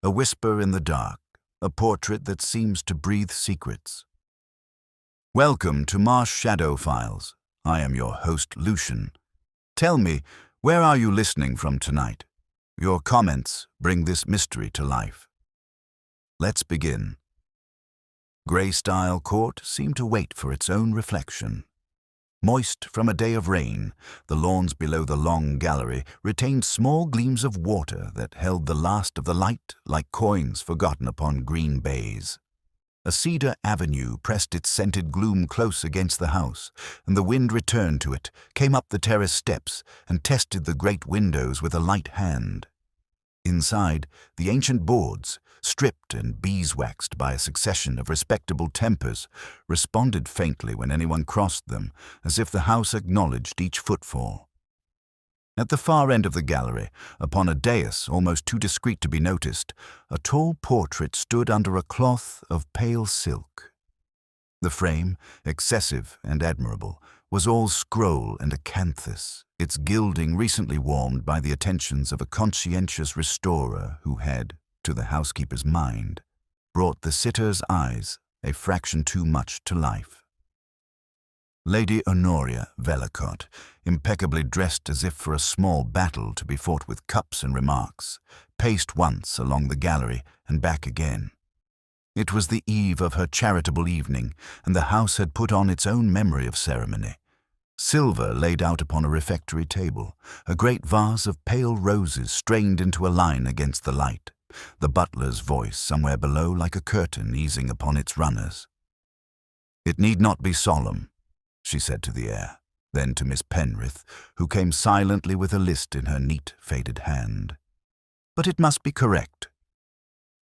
A whisper in the dark, a portrait that seems to breathe secrets. Welcome to Marsh Shadow Files. I am your host, Lucian. Tell me, where are you listening from tonight? Your comments bring this mystery to life. Let's begin. Grey-style court seemed to wait for its own reflection. Moist from a day of rain, the lawns below the long gallery retained small gleams of water that held the last of the light like coins forgotten upon green bays. A cedar avenue pressed its scented gloom close against the house, and the wind returned to it, came up the terrace steps, and tested the great windows with a light hand. Inside, the ancient boards, stripped and beeswaxed by a succession of respectable tempers, responded faintly when anyone crossed them, as if the house acknowledged each footfall. At the far end of the gallery, upon a dais almost too discreet to be noticed, a tall portrait stood under a cloth of pale silk. The frame, excessive and admirable, was all scroll and acanthus, its gilding recently warmed by the attentions of a conscientious restorer who had, to the housekeeper's mind, brought the sitter's eyes a fraction too much to life. Lady Honoria Velicott, impeccably dressed as if for a small battle to be fought with cups and remarks, paced once along the gallery and back again. It was the eve of her charitable evening, and the house had put on its own memory of ceremony. Silver laid out upon a refectory table, a great vase of pale roses strained into a line against the light, the butler's voice somewhere below like a curtain easing upon its runners. "It need not be solemn," she said to the heir, then to Miss Penrith, who came silently with a list in her neat, faded hand. "But it must be correct."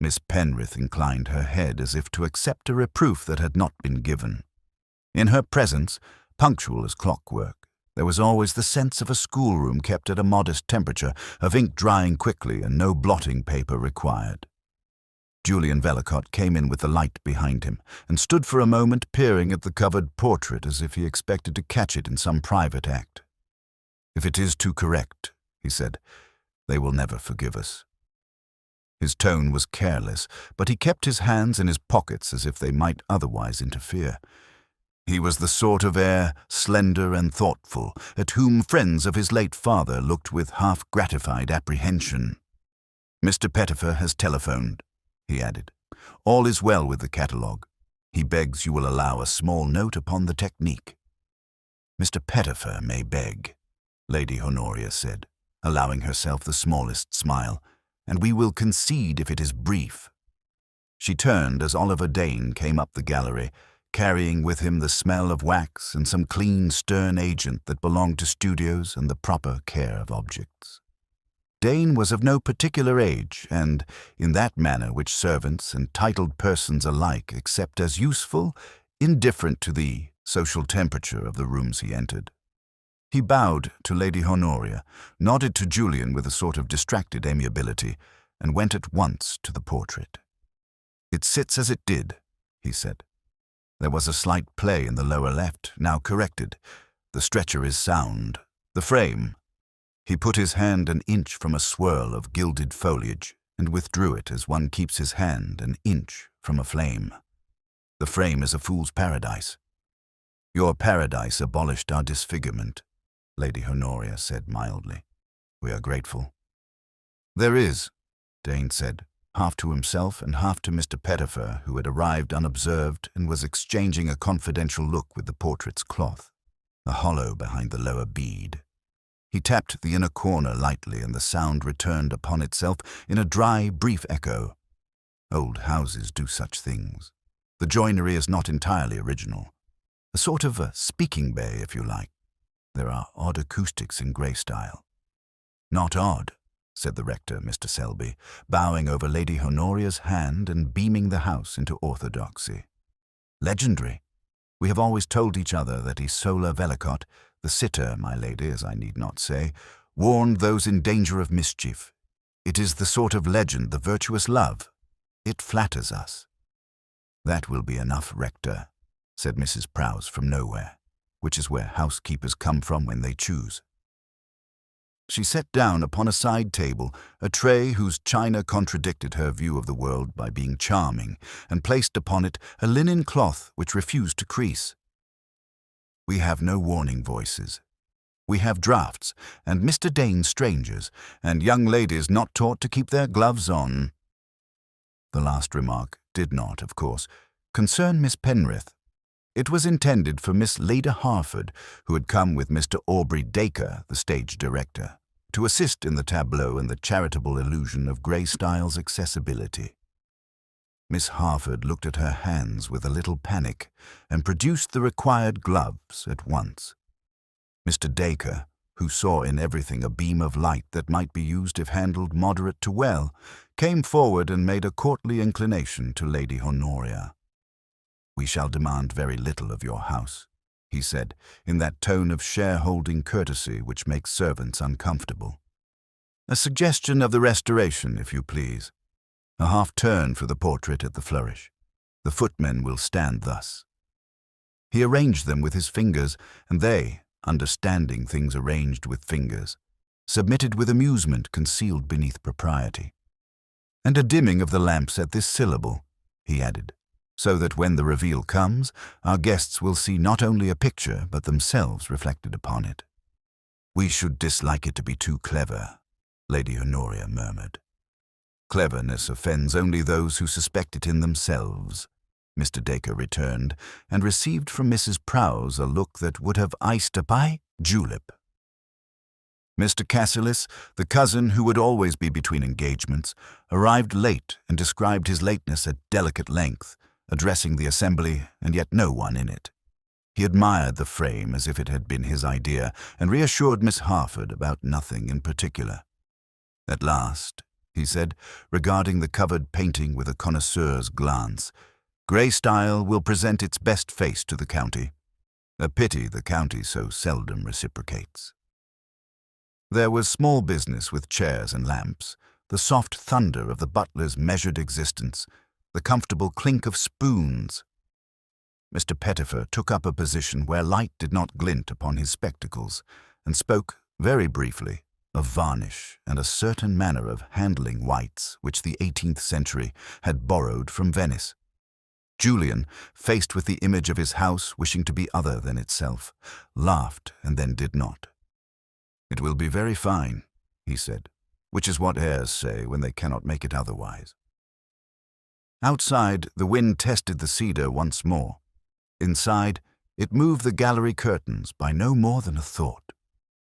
Miss Penrith inclined her head as if to accept a reproof that had not been given. In her presence, punctual as clockwork, there was always the sense of a schoolroom kept at a modest temperature, of ink drying quickly and no blotting paper required. Julian Velicott came in with the light behind him and stood for a moment peering at the covered portrait as if he expected to catch it in some private act. "If it is too correct," he said, "they will never forgive us." His tone was careless, but he kept his hands in his pockets as if they might otherwise interfere. He was the sort of heir, slender and thoughtful, at whom friends of his late father looked with half-gratified apprehension. "Mr. Pettifer has telephoned," he added. "All is well with the catalogue. He begs you will allow a small note upon the technique." "Mr. Pettifer may beg," Lady Honoria said, allowing herself the smallest smile, "and we will concede if it is brief." She turned as Oliver Dane came up the gallery, carrying with him the smell of wax and some clean, stern agent that belonged to studios and the proper care of objects. Dane was of no particular age, and, in that manner which servants and titled persons alike accept as useful, indifferent to the social temperature of the rooms he entered. He bowed to Lady Honoria, nodded to Julian with a sort of distracted amiability, and went at once to the portrait. "It sits as it did," he said. "There was a slight play in the lower left, now corrected. The stretcher is sound. The frame—" He put his hand an inch from a swirl of gilded foliage and withdrew it as one keeps his hand an inch from a flame. "The frame is a fool's paradise." "Your paradise abolished our disfigurement," Lady Honoria said mildly. "We are grateful." "There is," Dane said, half to himself and half to Mr. Pettifer, who had arrived unobserved and was exchanging a confidential look with the portrait's cloth, a hollow behind the lower bead. He tapped the inner corner lightly, and the sound returned upon itself in a dry, brief echo. Old houses do such things. The joinery is not entirely original. A sort of a speaking bay, if you like. There are odd acoustics in grey style. "Not odd," said the rector, Mr. Selby, bowing over Lady Honoria's hand and beaming the house into orthodoxy. "Legendary. We have always told each other that Isola Velicott, the sitter, my lady, as I need not say, warned those in danger of mischief. It is the sort of legend the virtuous love. It flatters us." "That will be enough, rector," said Mrs. Prowse from nowhere, which is where housekeepers come from when they choose. She set down upon a side table a tray whose china contradicted her view of the world by being charming, and placed upon it a linen cloth which refused to crease. "We have no warning voices. We have drafts, and Mr. Dane strangers, and young ladies not taught to keep their gloves on." The last remark did not, of course, concern Miss Penrith. It was intended for Miss Leda Harford, who had come with Mr. Aubrey Dacre, the stage director, to assist in the tableau and the charitable illusion of Greystyle's accessibility. Miss Harford looked at her hands with a little panic and produced the required gloves at once. Mr. Dacre, who saw in everything a beam of light that might be used if handled moderate to well, came forward and made a courtly inclination to Lady Honoria. "We shall demand very little of your house," he said, in that tone of shareholding courtesy which makes servants uncomfortable. "A suggestion of the Restoration, if you please. A half-turn for the portrait at the flourish. The footmen will stand thus." He arranged them with his fingers, and they, understanding things arranged with fingers, submitted with amusement concealed beneath propriety. "And a dimming of the lamps at this syllable," he added, "so that when the reveal comes, our guests will see not only a picture, but themselves reflected upon it." "We should dislike it to be too clever," Lady Honoria murmured. "Cleverness offends only those who suspect it in themselves," Mr. Dacre returned, and received from Mrs. Prowse a look that would have iced a pie julep. Mr. Cassilis, the cousin who would always be between engagements, arrived late and described his lateness at delicate length, addressing the assembly and yet no one in it. He admired the frame as if it had been his idea, and reassured Miss Harford about nothing in particular. "At last," he said, regarding the covered painting with a connoisseur's glance, "Greystyle will present its best face to the county. A pity the county so seldom reciprocates." There was small business with chairs and lamps, the soft thunder of the butler's measured existence, the comfortable clink of spoons. Mr. Pettifer took up a position where light did not glint upon his spectacles, and spoke, very briefly, of varnish and a certain manner of handling whites which the 18th century had borrowed from Venice. Julian, faced with the image of his house wishing to be other than itself, laughed and then did not. "It will be very fine," he said, which is what heirs say when they cannot make it otherwise. Outside, the wind tested the cedar once more. Inside, it moved the gallery curtains by no more than a thought.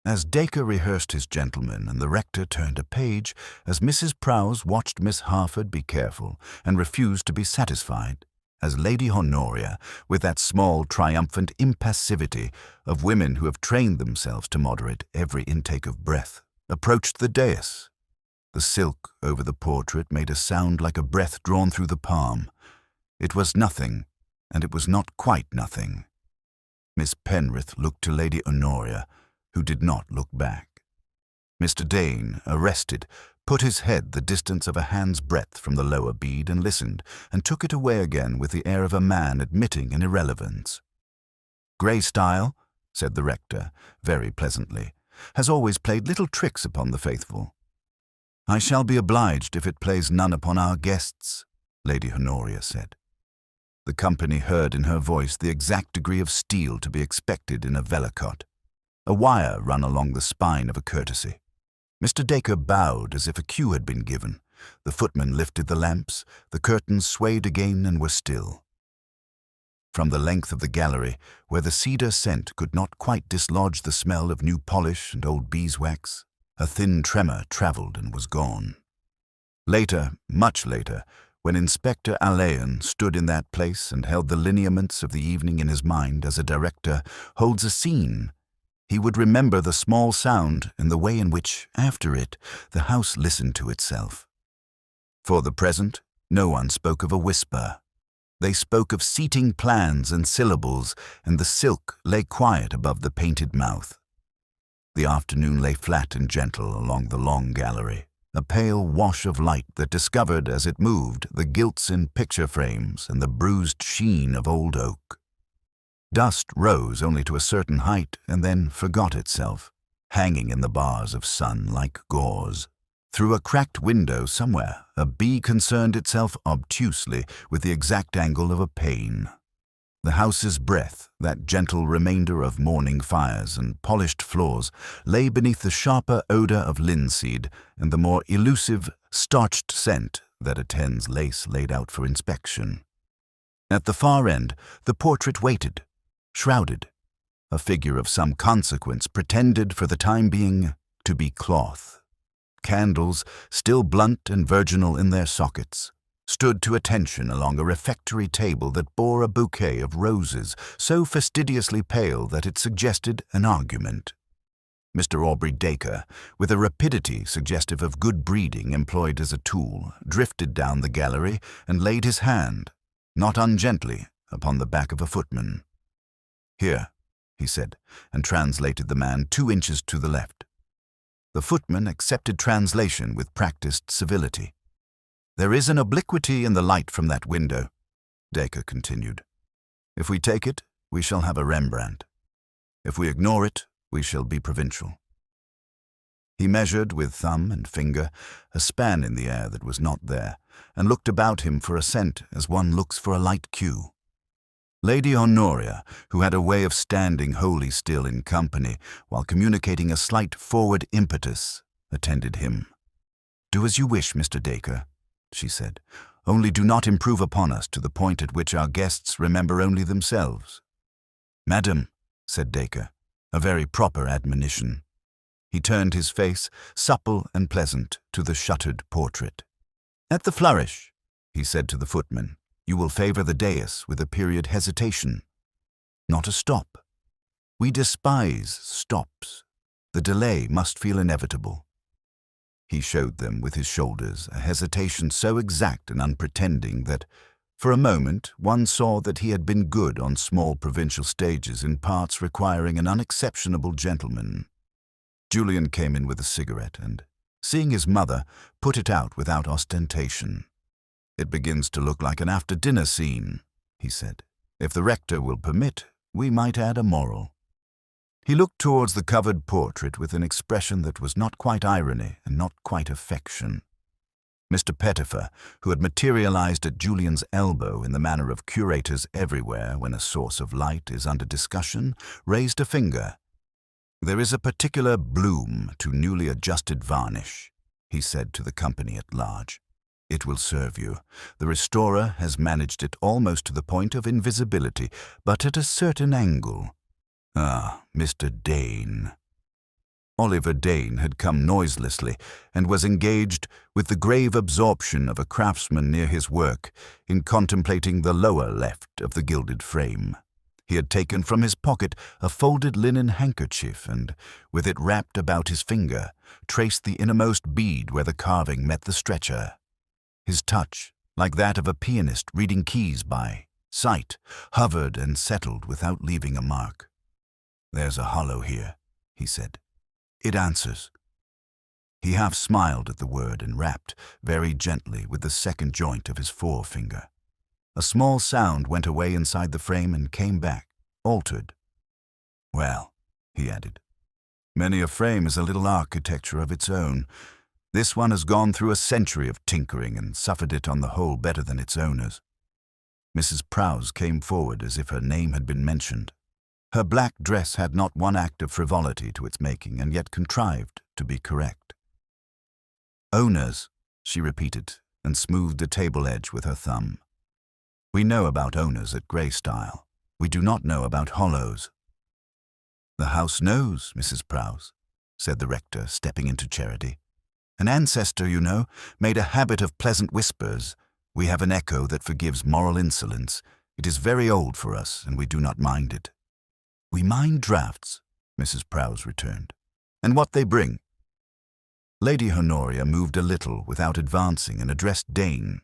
As Dacre rehearsed his gentleman and the rector turned a page, as Mrs. Prowse watched Miss Harford be careful and refused to be satisfied, as Lady Honoria, with that small triumphant impassivity of women who have trained themselves to moderate every intake of breath, approached the dais. The silk over the portrait made a sound like a breath drawn through the palm. It was nothing, and it was not quite nothing. Miss Penrith looked to Lady Honoria, who did not look back. Mr. Dane, arrested, put his head the distance of a hand's breadth from the lower bead and listened, and took it away again with the air of a man admitting an irrelevance. "Greystyle," said the rector, very pleasantly, "has always played little tricks upon the faithful." "I shall be obliged if it plays none upon our guests," Lady Honoria said. The company heard in her voice the exact degree of steel to be expected in a vellicot, a wire run along the spine of a courtesy. Mr. Dacre bowed as if a cue had been given. The footman lifted the lamps, the curtains swayed again and were still. From the length of the gallery, where the cedar scent could not quite dislodge the smell of new polish and old beeswax, a thin tremor travelled and was gone. Later, much later, when Inspector Alleyn stood in that place and held the lineaments of the evening in his mind as a director holds a scene, he would remember the small sound and the way in which, after it, the house listened to itself. For the present, no one spoke of a whisper. They spoke of seating plans and syllables, and the silk lay quiet above the painted mouth. The afternoon lay flat and gentle along the long gallery, a pale wash of light that discovered as it moved the gilts in picture frames and the bruised sheen of old oak. Dust rose only to a certain height and then forgot itself. hanging in the bars of sun like gauze. Through a cracked window somewhere, a bee concerned itself obtusely with the exact angle of a pane. The house's breath, that gentle remainder of morning fires and polished floors, lay beneath the sharper odor of linseed and the more elusive, starched scent that attends lace laid out for inspection. At the far end, the portrait waited, shrouded, a figure of some consequence pretended for the time being to be cloth. Candles, still blunt and virginal in their sockets, stood to attention along a refectory table that bore a bouquet of roses so fastidiously pale that it suggested an argument. Mr. Aubrey Dacre, with a rapidity suggestive of good breeding employed as a tool, drifted down the gallery and laid his hand, not ungently, upon the back of a footman. "Here," he said, and translated the man 2 inches to the left. The footman accepted translation with practiced civility. "There is an obliquity in the light from that window," Dacre continued. "If we take it, we shall have a Rembrandt. If we ignore it, we shall be provincial." He measured with thumb and finger a span in the air that was not there, and looked about him for assent as one looks for a light cue. Lady Honoria, who had a way of standing wholly still in company while communicating a slight forward impetus, attended him. "Do as you wish, Mr. Dacre," she said, "only do not improve upon us to the point at which our guests remember only themselves." "Madam," said Dacre, a very proper admonition. He turned his face, supple and pleasant, to the shuttered portrait. "At the flourish," he said to the footman, "you will favor the dais with a period hesitation. Not a stop. We despise stops. The delay must feel inevitable." He showed them with his shoulders a hesitation so exact and unpretending that, for a moment, one saw that he had been good on small provincial stages in parts requiring an unexceptionable gentleman. Julian came in with a cigarette and, seeing his mother, put it out without ostentation. "It begins to look like an after-dinner scene," he said. "If the rector will permit, we might add a moral." He looked towards the covered portrait with an expression that was not quite irony and not quite affection. Mr. Pettifer, who had materialized at Julian's elbow in the manner of curators everywhere when a source of light is under discussion, raised a finger. "There is a particular bloom to newly adjusted varnish," he said to the company at large. "It will serve you. The restorer has managed it almost to the point of invisibility, but at a certain angle. Ah, Mr. Dane." Oliver Dane had come noiselessly and was engaged, with the grave absorption of a craftsman near his work, in contemplating the lower left of the gilded frame. He had taken from his pocket a folded linen handkerchief and, with it wrapped about his finger, traced the innermost bead where the carving met the stretcher. His touch, like that of a pianist reading keys by sight, hovered and settled without leaving a mark. "There's a hollow here," he said. "It answers." He half smiled at the word and rapped, very gently, with the second joint of his forefinger. A small sound went away inside the frame and came back, altered. "Well," he added, "many a frame has a little architecture of its own. This one has gone through a century of tinkering and suffered it on the whole better than its owners." Mrs. Prowse came forward as if her name had been mentioned. Her black dress had not one act of frivolity to its making, and yet contrived to be correct. "Owners," she repeated, and smoothed a table edge with her thumb. "We know about owners at Greystyle. We do not know about hollows." "The house knows, Mrs. Prowse," said the rector, stepping into Charity. "An ancestor, you know, made a habit of pleasant whispers. We have an echo that forgives moral insolence. It is very old for us, and we do not mind it." "We mind draughts," Mrs. Prowse returned. "And what they bring." Lady Honoria moved a little without advancing and addressed Dane.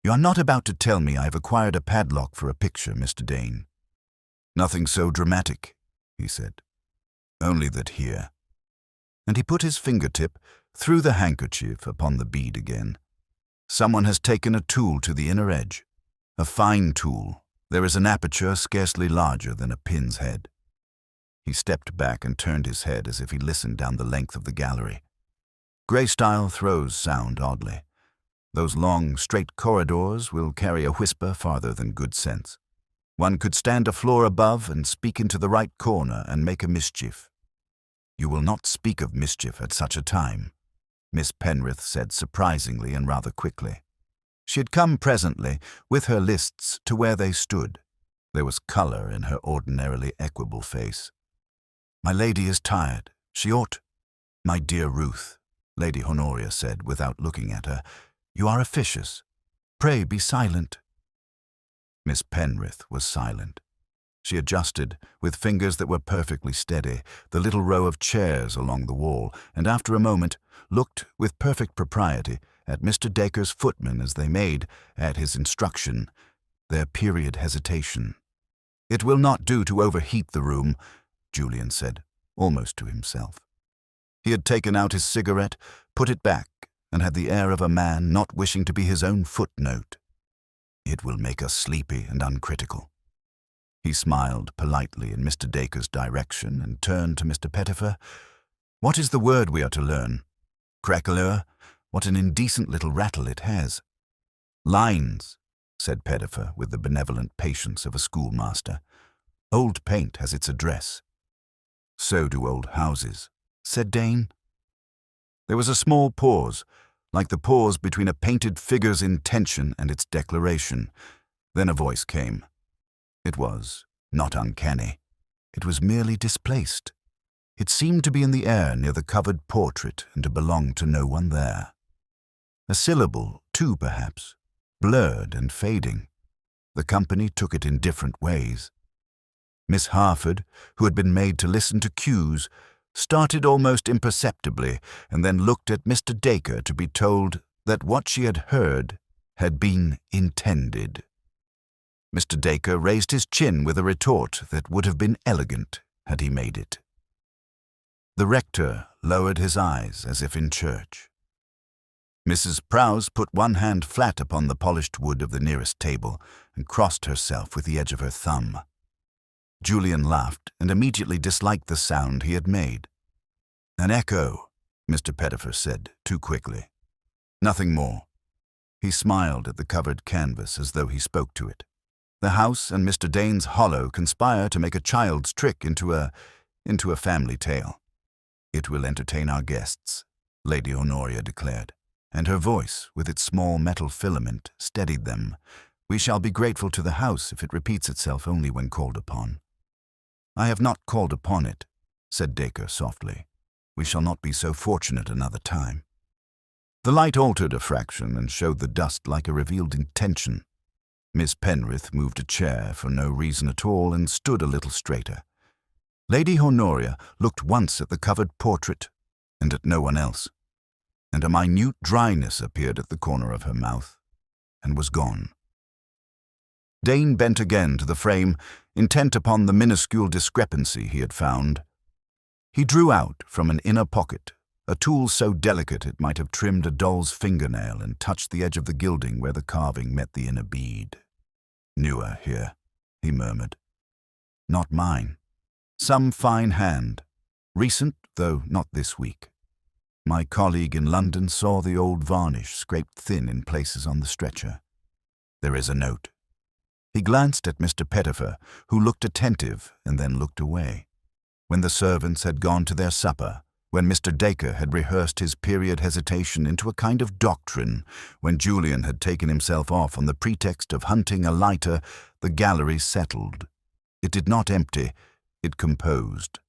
"You are not about to tell me I have acquired a padlock for a picture, Mr. Dane." "Nothing so dramatic," he said. "Only that here." And he put his fingertip through the handkerchief upon the bead again. "Someone has taken a tool to the inner edge. A fine tool. There is an aperture scarcely larger than a pin's head." He stepped back and turned his head as if he listened down the length of the gallery. Grey-style throws sound oddly. Those long, straight corridors will carry a whisper farther than good sense. One could stand a floor above and speak into the right corner and make a mischief. "You will not speak of mischief at such a time," Miss Penrith said surprisingly and rather quickly. She had come presently, with her lists, to where they stood. There was colour in her ordinarily equable face. "My lady is tired. She ought—" "My dear Ruth," Lady Honoria said without looking at her, "you are officious. Pray be silent." Miss Penrith was silent. She adjusted, with fingers that were perfectly steady, the little row of chairs along the wall, and after a moment looked with perfect propriety at Mr. Dacre's footmen as they made, at his instruction, their period hesitation. "It will not do to overheat the room," Julian said, almost to himself. He had taken out his cigarette, put it back, and had the air of a man not wishing to be his own footnote. "It will make us sleepy and uncritical." He smiled politely in Mr. Dacre's direction and turned to Mr. Pettifer. "What is the word we are to learn? Craquelure? What an indecent little rattle it has." "Lines," said Pettifer with the benevolent patience of a schoolmaster. "Old paint has its address." "So do old houses," said Dane. There was a small pause, like the pause between a painted figure's intention and its declaration. Then a voice came. It was not uncanny. It was merely displaced. It seemed to be in the air near the covered portrait and to belong to no one there. A syllable, too, perhaps, blurred and fading. The company took it in different ways. Miss Harford, who had been made to listen to cues, started almost imperceptibly and then looked at Mr. Dacre to be told that what she had heard had been intended. Mr. Dacre raised his chin with a retort that would have been elegant had he made it. The rector lowered his eyes as if in church. Mrs. Prowse put one hand flat upon the polished wood of the nearest table and crossed herself with the edge of her thumb. Julian laughed and immediately disliked the sound he had made. "An echo," Mr. Pettifer said, too quickly. "Nothing more." He smiled at the covered canvas as though he spoke to it. "The house and Mr. Dane's hollow conspire to make a child's trick into a family tale." "It will entertain our guests," Lady Honoria declared, and her voice, with its small metal filament, steadied them. "We shall be grateful to the house if it repeats itself only when called upon." "I have not called upon it," said Dacre softly. "We shall not be so fortunate another time." The light altered a fraction and showed the dust like a revealed intention. Miss Penrith moved a chair for no reason at all and stood a little straighter. Lady Honoria looked once at the covered portrait and at no one else, and a minute dryness appeared at the corner of her mouth and was gone. Dane bent again to the frame, intent upon the minuscule discrepancy he had found. He drew out from an inner pocket a tool so delicate it might have trimmed a doll's fingernail and touched the edge of the gilding where the carving met the inner bead. "Newer here," he murmured. "Not mine. Some fine hand. Recent, though not this week. My colleague in London saw the old varnish scraped thin in places on the stretcher. There is a note." He glanced at Mr. Pettifer, who looked attentive and then looked away. When the servants had gone to their supper, when Mr. Dacre had rehearsed his period hesitation into a kind of doctrine, when Julian had taken himself off on the pretext of hunting a lighter, the gallery settled. It did not empty, it composed.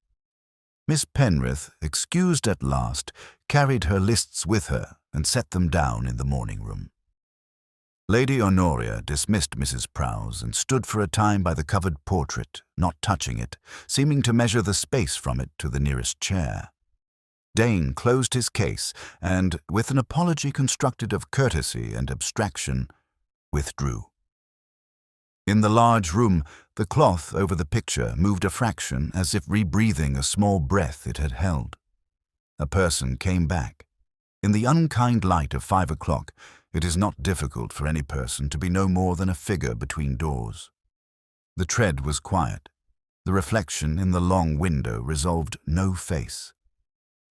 Miss Penrith, excused at last, carried her lists with her and set them down in the morning-room. Lady Honoria dismissed Mrs. Prowse and stood for a time by the covered portrait, not touching it, seeming to measure the space from it to the nearest chair. Dane closed his case and, with an apology constructed of courtesy and abstraction, withdrew. In the large room, the cloth over the picture moved a fraction as if rebreathing a small breath it had held. A person came back. In the unkind light of 5 o'clock, it is not difficult for any person to be no more than a figure between doors. The tread was quiet. The reflection in the long window resolved no face.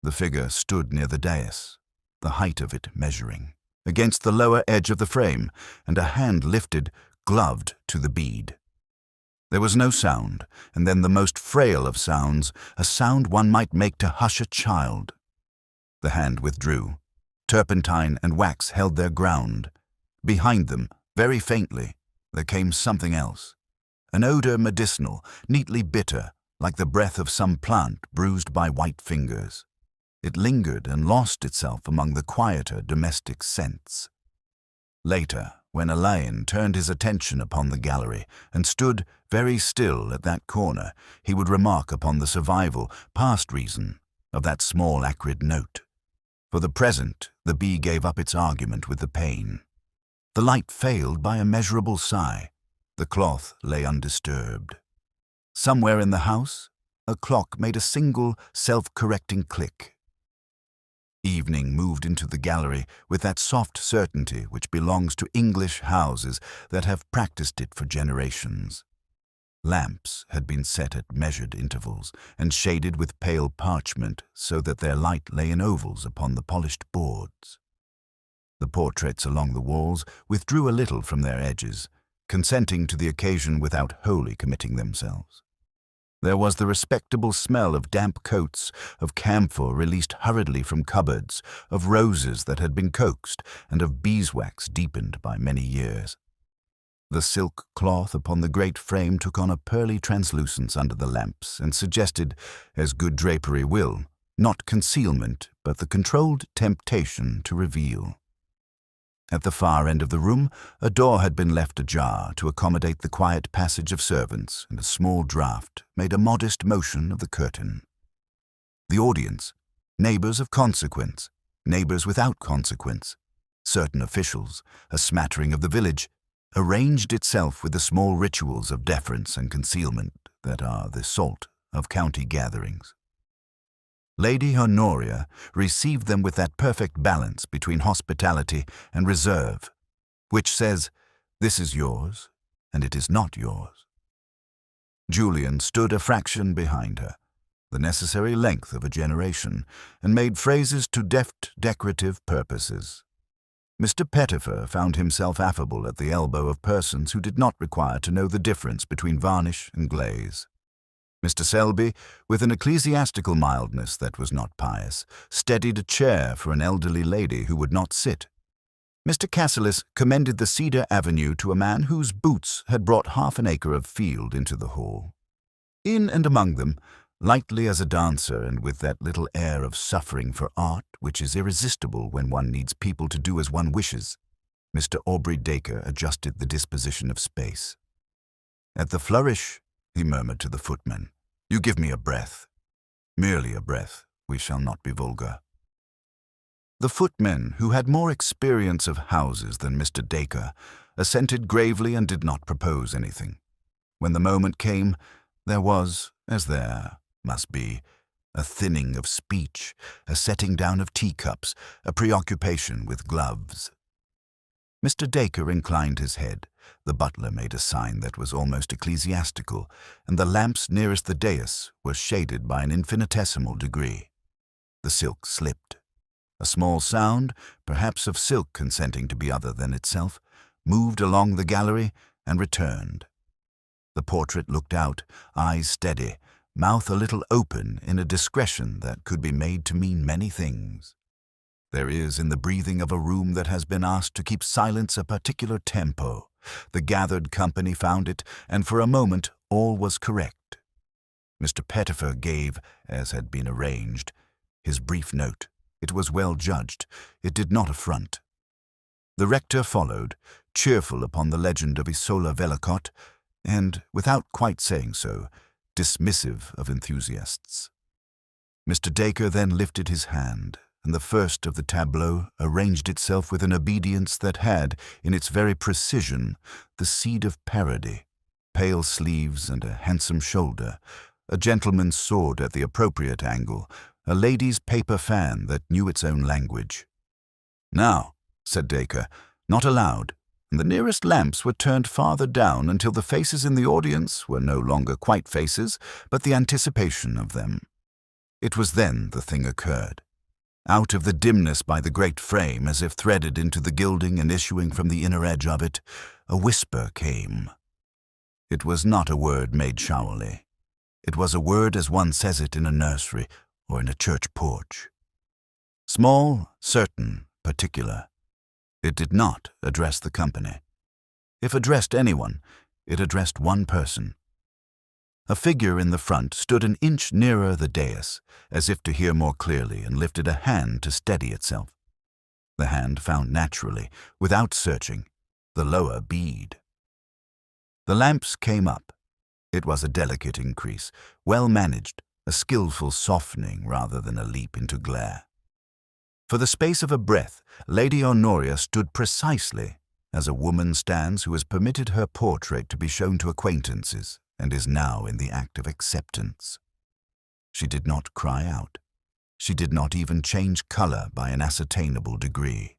The figure stood near the dais, the height of it measuring, against the lower edge of the frame, and a hand lifted, gloved to the bead. There was no sound, and then the most frail of sounds, a sound one might make to hush a child. The hand withdrew. Turpentine and wax held their ground. Behind them, very faintly, there came something else. An odor medicinal, neatly bitter, like the breath of some plant bruised by white fingers. It lingered and lost itself among the quieter domestic scents. Later, when Alleyn turned his attention upon the gallery and stood very still at that corner, he would remark upon the survival, past reason, of that small acrid note. For the present, the bee gave up its argument with the pain. The light failed by a measurable sigh. The cloth lay undisturbed. Somewhere in the house, a clock made a single, self-correcting click. Evening moved into the gallery with that soft certainty which belongs to English houses that have practiced it for generations. Lamps had been set at measured intervals and shaded with pale parchment so that their light lay in ovals upon the polished boards. The portraits along the walls withdrew a little from their edges, consenting to the occasion without wholly committing themselves. There was the respectable smell of damp coats, of camphor released hurriedly from cupboards, of roses that had been coaxed, and of beeswax deepened by many years. The silk cloth upon the great frame took on a pearly translucence under the lamps and suggested, as good drapery will, not concealment, but the controlled temptation to reveal. At the far end of the room, a door had been left ajar to accommodate the quiet passage of servants, and a small draught made a modest motion of the curtain. The audience, neighbors of consequence, neighbors without consequence, certain officials, a smattering of the village, arranged itself with the small rituals of deference and concealment that are the salt of county gatherings. Lady Honoria received them with that perfect balance between hospitality and reserve, which says, "This is yours, and it is not yours." Julian stood a fraction behind her, the necessary length of a generation, and made phrases to deft, decorative purposes. Mr. Pettifer found himself affable at the elbow of persons who did not require to know the difference between varnish and glaze. Mr. Selby, with an ecclesiastical mildness that was not pious, steadied a chair for an elderly lady who would not sit. Mr. Cassilis commended the cedar avenue to a man whose boots had brought half an acre of field into the hall. In and among them, lightly as a dancer and with that little air of suffering for art which is irresistible when one needs people to do as one wishes, Mr. Aubrey Dacre adjusted the disposition of space. At the flourish, he murmured to the footman, "You give me a breath. Merely a breath. We shall not be vulgar." The footmen, who had more experience of houses than Mr. Dacre, assented gravely and did not propose anything. When the moment came, there was, as there must be, a thinning of speech, a setting down of teacups, a preoccupation with gloves. Mr. Dacre inclined his head. The butler made a sign that was almost ecclesiastical, and the lamps nearest the dais were shaded by an infinitesimal degree. The silk slipped. A small sound, perhaps of silk consenting to be other than itself, moved along the gallery and returned. The portrait looked out, eyes steady, mouth a little open in a discretion that could be made to mean many things. There is in the breathing of a room that has been asked to keep silence a particular tempo. The gathered company found it, and for a moment all was correct. Mr. Pettifer gave, as had been arranged, his brief note. It was well judged. It did not affront. The rector followed, cheerful upon the legend of Isola Velicot, and, without quite saying so, dismissive of enthusiasts. Mr. Dacre then lifted his hand, and the first of the tableau arranged itself with an obedience that had, in its very precision, the seed of parody, pale sleeves and a handsome shoulder, a gentleman's sword at the appropriate angle, a lady's paper fan that knew its own language. "Now," said Dacre, not aloud, and the nearest lamps were turned farther down until the faces in the audience were no longer quite faces, but the anticipation of them. It was then the thing occurred. Out of the dimness by the great frame, as if threaded into the gilding and issuing from the inner edge of it, a whisper came. It was not a word made showerly. It was a word as one says it in a nursery or in a church porch. Small, certain, particular. It did not address the company. If addressed anyone, it addressed one person. A figure in the front stood an inch nearer the dais, as if to hear more clearly, and lifted a hand to steady itself. The hand found naturally, without searching, the lower bead. The lamps came up. It was a delicate increase, well managed, a skillful softening rather than a leap into glare. For the space of a breath, Lady Honoria stood precisely as a woman stands who has permitted her portrait to be shown to acquaintances and is now in the act of acceptance. She did not cry out. She did not even change color by an ascertainable degree.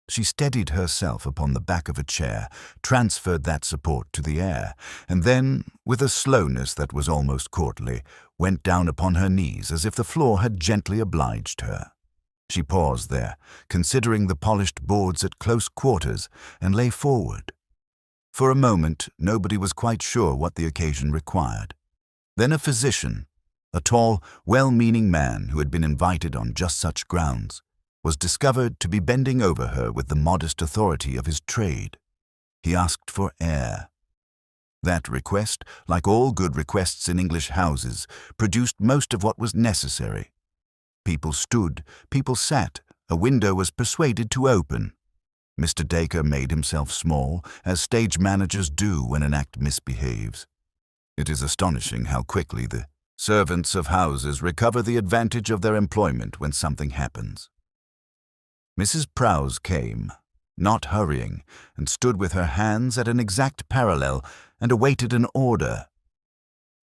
She steadied herself upon the back of a chair, transferred that support to the air, and then, with a slowness that was almost courtly, went down upon her knees as if the floor had gently obliged her. She paused there, considering the polished boards at close quarters, and lay forward. For a moment, nobody was quite sure what the occasion required. Then a physician, a tall, well-meaning man who had been invited on just such grounds, was discovered to be bending over her with the modest authority of his trade. He asked for air. That request, like all good requests in English houses, produced most of what was necessary. People stood, people sat, a window was persuaded to open. Mr. Dacre made himself small, as stage managers do when an act misbehaves. It is astonishing how quickly the servants of houses recover the advantage of their employment when something happens. Mrs. Prowse came, not hurrying, and stood with her hands at an exact parallel and awaited an order.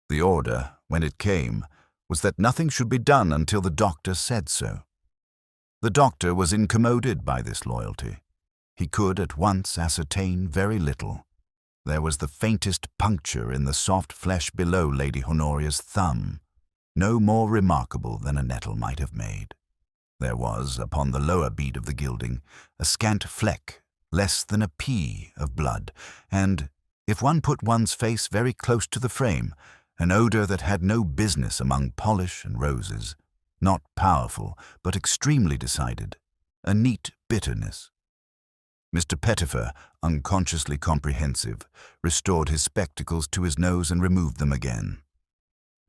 The order, when it came, was that nothing should be done until the doctor said so. The doctor was incommoded by this loyalty. He could at once ascertain very little. There was the faintest puncture in the soft flesh below Lady Honoria's thumb, no more remarkable than a nettle might have made. There was, upon the lower bead of the gilding, a scant fleck, less than a pea of blood, and, if one put one's face very close to the frame, an odor that had no business among polish and roses, not powerful, but extremely decided, a neat bitterness. Mr. Pettifer, unconsciously comprehensive, restored his spectacles to his nose and removed them again.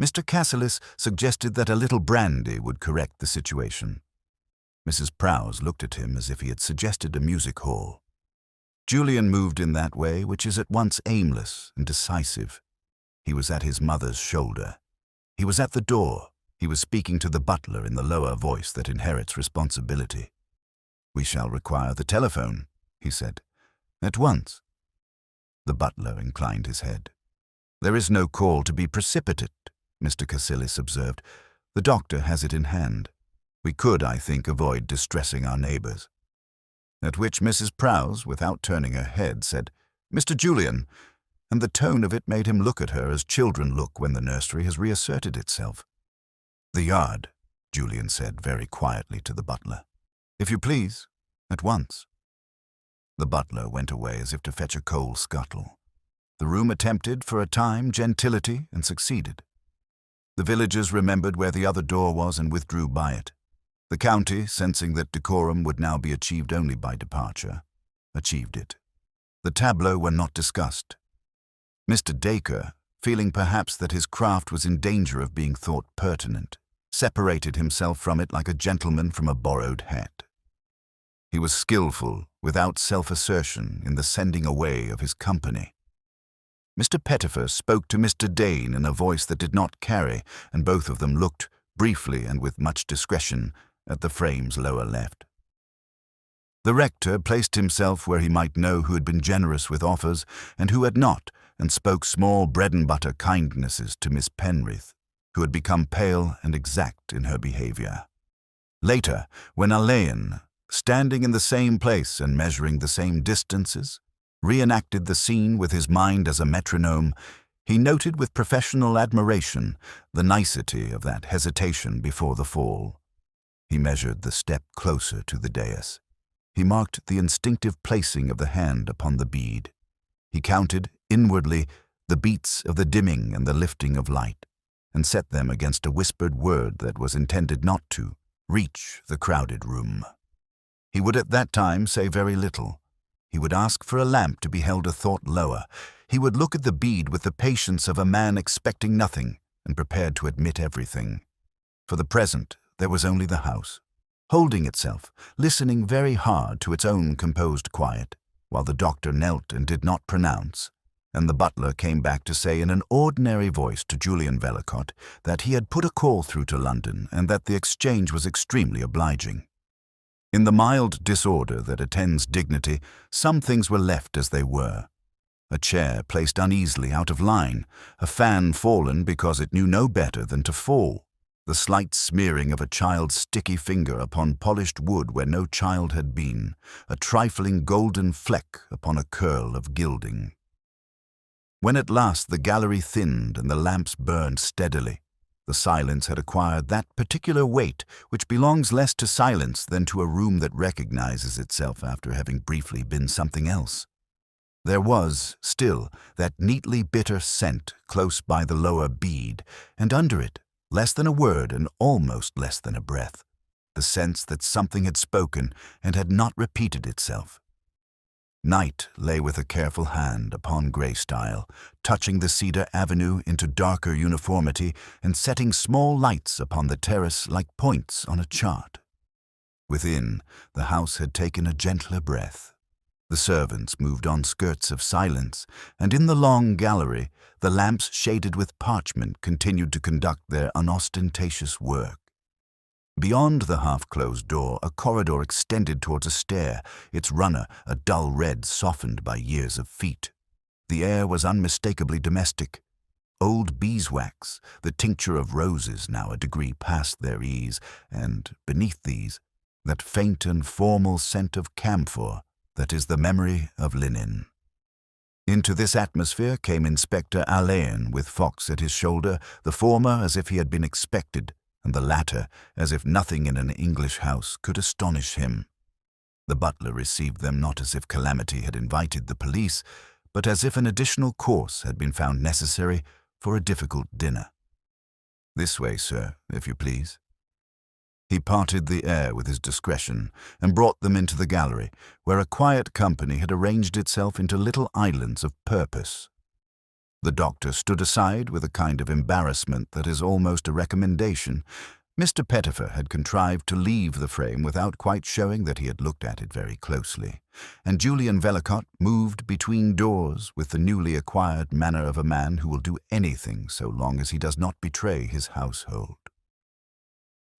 Mr. Cassilis suggested that a little brandy would correct the situation. Mrs. Prowse looked at him as if he had suggested a music hall. Julian moved in that way which is at once aimless and decisive. He was at his mother's shoulder. He was at the door. He was speaking to the butler in the lower voice that inherits responsibility. "We shall require the telephone," he said. "At once." The butler inclined his head. "There is no call to be precipitate," Mr. Cassilis observed. "The doctor has it in hand. We could, I think, avoid distressing our neighbors." At which Mrs. Prowse, without turning her head, said, "Mr. Julian," and the tone of it made him look at her as children look when the nursery has reasserted itself. "The yard," Julian said very quietly to the butler. "If you please, at once." The butler went away as if to fetch a coal scuttle. The room attempted, for a time, gentility and succeeded. The villagers remembered where the other door was and withdrew by it. The county, sensing that decorum would now be achieved only by departure, achieved it. The tableaux were not discussed. Mr. Dacre, feeling perhaps that his craft was in danger of being thought pertinent, separated himself from it like a gentleman from a borrowed hat. He was skillful, without self-assertion, in the sending away of his company. Mr. Pettifer spoke to Mr. Dane in a voice that did not carry, and both of them looked, briefly and with much discretion, at the frame's lower left. The rector placed himself where he might know who had been generous with offers and who had not, and spoke small bread-and-butter kindnesses to Miss Penrith, who had become pale and exact in her behavior. Later, when Alleyn, standing in the same place and measuring the same distances, reenacted the scene with his mind as a metronome, he noted with professional admiration the nicety of that hesitation before the fall. He measured the step closer to the dais. He marked the instinctive placing of the hand upon the bead. He counted, inwardly, the beats of the dimming and the lifting of light, and set them against a whispered word that was intended not to reach the crowded room. He would at that time say very little. He would ask for a lamp to be held a thought lower. He would look at the bead with the patience of a man expecting nothing and prepared to admit everything. For the present, there was only the house, holding itself, listening very hard to its own composed quiet, while the doctor knelt and did not pronounce, and the butler came back to say in an ordinary voice to Julian Vellacott that he had put a call through to London and that the exchange was extremely obliging. In the mild disorder that attends dignity, some things were left as they were. A chair placed uneasily out of line, a fan fallen because it knew no better than to fall, the slight smearing of a child's sticky finger upon polished wood where no child had been, a trifling golden fleck upon a curl of gilding. When at last the gallery thinned and the lamps burned steadily, the silence had acquired that particular weight which belongs less to silence than to a room that recognizes itself after having briefly been something else. There was, still, that neatly bitter scent close by the lower bead, and under it, less than a word and almost less than a breath, the sense that something had spoken and had not repeated itself. Night lay with a careful hand upon Greystyle, touching the cedar avenue into darker uniformity and setting small lights upon the terrace like points on a chart. Within, the house had taken a gentler breath. The servants moved on skirts of silence, and in the long gallery, the lamps shaded with parchment continued to conduct their unostentatious work. Beyond the half-closed door, a corridor extended towards a stair, its runner a dull red softened by years of feet. The air was unmistakably domestic. Old beeswax, the tincture of roses now a degree past their ease, and, beneath these, that faint and formal scent of camphor that is the memory of linen. Into this atmosphere came Inspector Alleyn with Fox at his shoulder, the former as if he had been expected, and the latter as if nothing in an English house could astonish him. The butler received them not as if calamity had invited the police, but as if an additional course had been found necessary for a difficult dinner. "This way, sir, if you please." He parted the air with his discretion and brought them into the gallery, where a quiet company had arranged itself into little islands of purpose. The doctor stood aside with a kind of embarrassment that is almost a recommendation. Mr. Pettifer had contrived to leave the frame without quite showing that he had looked at it very closely, and Julian Vellacott moved between doors with the newly acquired manner of a man who will do anything so long as he does not betray his household.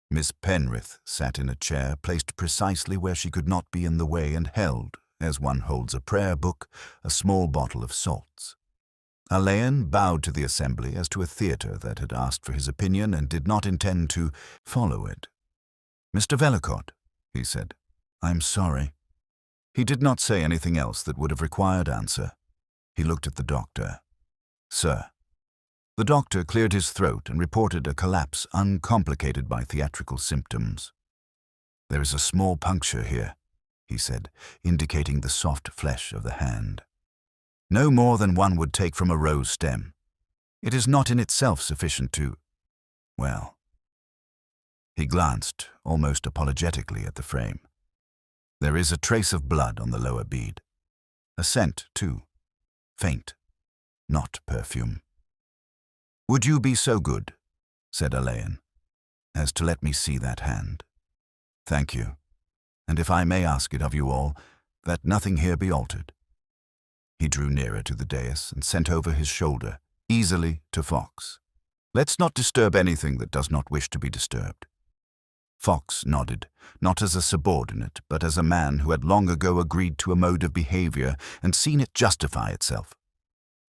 Miss Penrith sat in a chair placed precisely where she could not be in the way and held, as one holds a prayer book, a small bottle of salts. Alleyn bowed to the assembly as to a theatre that had asked for his opinion and did not intend to follow it. "Mr. Vellacott," he said, "I'm sorry." He did not say anything else that would have required answer. He looked at the doctor. "Sir." The doctor cleared his throat and reported a collapse uncomplicated by theatrical symptoms. "There is a small puncture here," he said, indicating the soft flesh of the hand. "No more than one would take from a rose stem. It is not in itself sufficient to, well." He glanced, almost apologetically, at the frame. "There is a trace of blood on the lower bead. A scent, too. Faint, not perfume." "Would you be so good," said Alleyn, "as to let me see that hand? Thank you, and if I may ask it of you all, that nothing here be altered." He drew nearer to the dais and sent over his shoulder, easily, to Fox. "Let's not disturb anything that does not wish to be disturbed." Fox nodded, not as a subordinate, but as a man who had long ago agreed to a mode of behavior and seen it justify itself.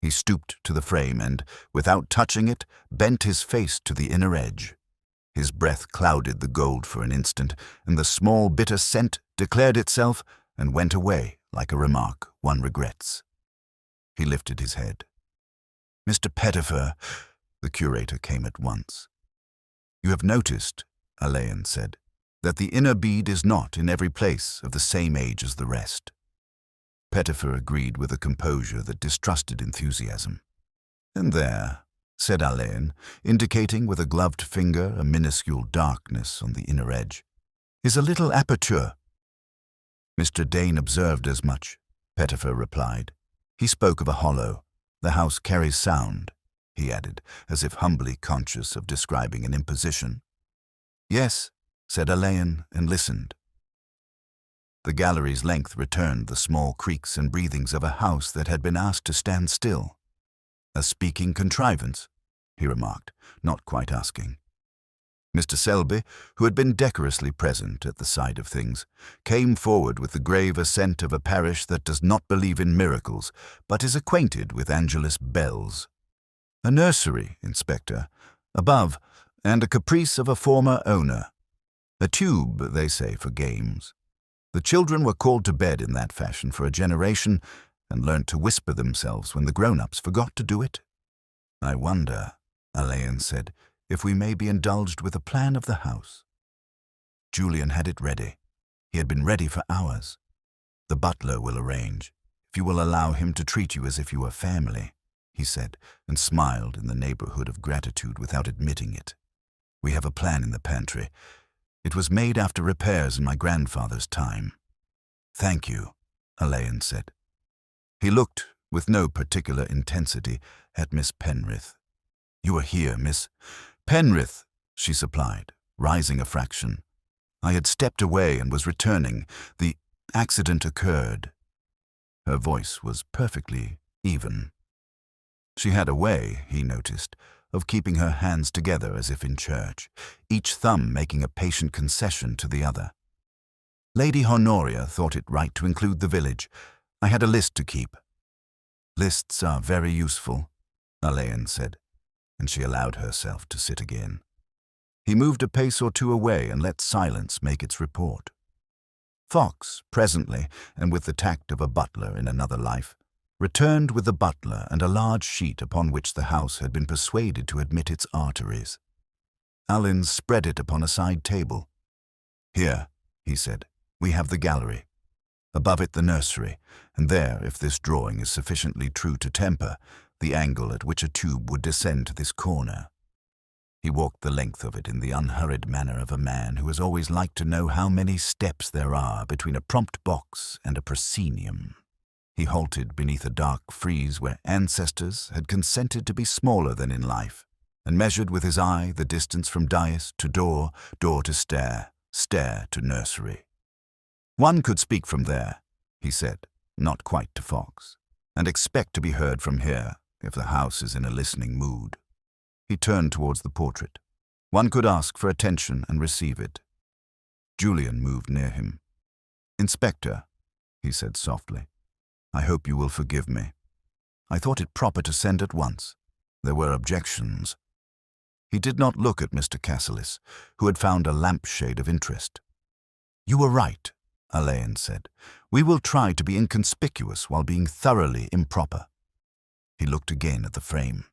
He stooped to the frame and, without touching it, bent his face to the inner edge. His breath clouded the gold for an instant, and the small bitter scent declared itself and went away like a remark one regrets. He lifted his head. "Mr. Pettifer," the curator came at once. "You have noticed," Alleyn said, "that the inner bead is not in every place of the same age as the rest." Pettifer agreed with a composure that distrusted enthusiasm. "And there," said Alleyn, indicating with a gloved finger a minuscule darkness on the inner edge, "is a little aperture." "Mr. Dane observed as much," Pettifer replied. "He spoke of a hollow. The house carries sound," he added, as if humbly conscious of describing an imposition. "Yes," said Alleyn, and listened. The gallery's length returned the small creaks and breathings of a house that had been asked to stand still. "A speaking contrivance," he remarked, not quite asking. Mr. Selby, who had been decorously present at the side of things, came forward with the grave assent of a parish that does not believe in miracles, but is acquainted with Angelus bells. "A nursery, Inspector, above, and a caprice of a former owner. A tube, they say, for games. The children were called to bed in that fashion for a generation, and learnt to whisper themselves when the grown-ups forgot to do it." "I wonder," Alleyn said, "if we may be indulged with a plan of the house." Julian had it ready. He had been ready for hours. "The butler will arrange, if you will allow him to treat you as if you were family," he said, and smiled in the neighborhood of gratitude without admitting it. "We have a plan in the pantry. It was made after repairs in my grandfather's time." "Thank you," Alleyn said. He looked, with no particular intensity, at Miss Penrith. "You are here, Miss Penrith," she supplied, rising a fraction. "I had stepped away and was returning. The accident occurred." Her voice was perfectly even. She had a way, he noticed, of keeping her hands together as if in church, each thumb making a patient concession to the other. "Lady Honoria thought it right to include the village. I had a list to keep." "Lists are very useful," Alleyn said, and she allowed herself to sit again. He moved a pace or two away and let silence make its report. Fox, presently, and with the tact of a butler in another life, returned with the butler and a large sheet upon which the house had been persuaded to admit its arteries. Alleyn spread it upon a side table. "Here," he said, "we have the gallery. Above it the nursery, and there, if this drawing is sufficiently true to temper, the angle at which a tube would descend to this corner." He walked the length of it in the unhurried manner of a man who has always liked to know how many steps there are between a prompt box and a proscenium. He halted beneath a dark frieze where ancestors had consented to be smaller than in life, and measured with his eye the distance from dais to door, door to stair, stair to nursery. "One could speak from there," he said, not quite to Fox, "and expect to be heard from here, if the house is in a listening mood." He turned towards the portrait. "One could ask for attention and receive it." Julian moved near him. "Inspector," he said softly, "I hope you will forgive me. I thought it proper to send at once. There were objections." He did not look at Mr. Cassilis, who had found a lampshade of interest. "You were right," Alleyn said. "We will try to be inconspicuous while being thoroughly improper." He looked again at the frame.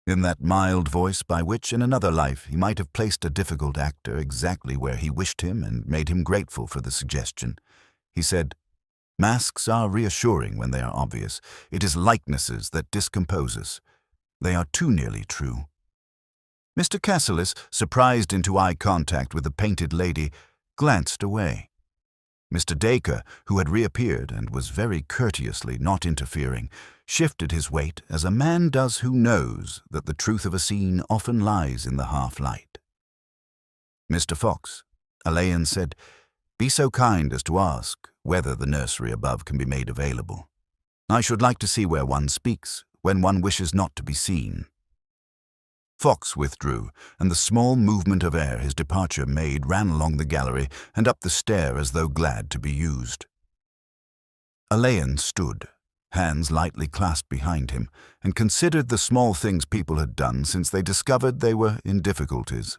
In that mild voice by which, in another life, he might have placed a difficult actor exactly where he wished him and made him grateful for the suggestion, he said, "Masks are reassuring when they are obvious. It is likenesses that discompose us. They are too nearly true." Mr. Cassilis, surprised into eye contact with the painted lady, glanced away. Mr. Dacre, who had reappeared and was very courteously not interfering, shifted his weight as a man does who knows that the truth of a scene often lies in the half-light. "Mr. Fox," Alleyn said, "be so kind as to ask whether the nursery above can be made available. I should like to see where one speaks when one wishes not to be seen." Fox withdrew, and the small movement of air his departure made ran along the gallery and up the stair as though glad to be used. Alleyn stood, hands lightly clasped behind him, and considered the small things people had done since they discovered they were in difficulties.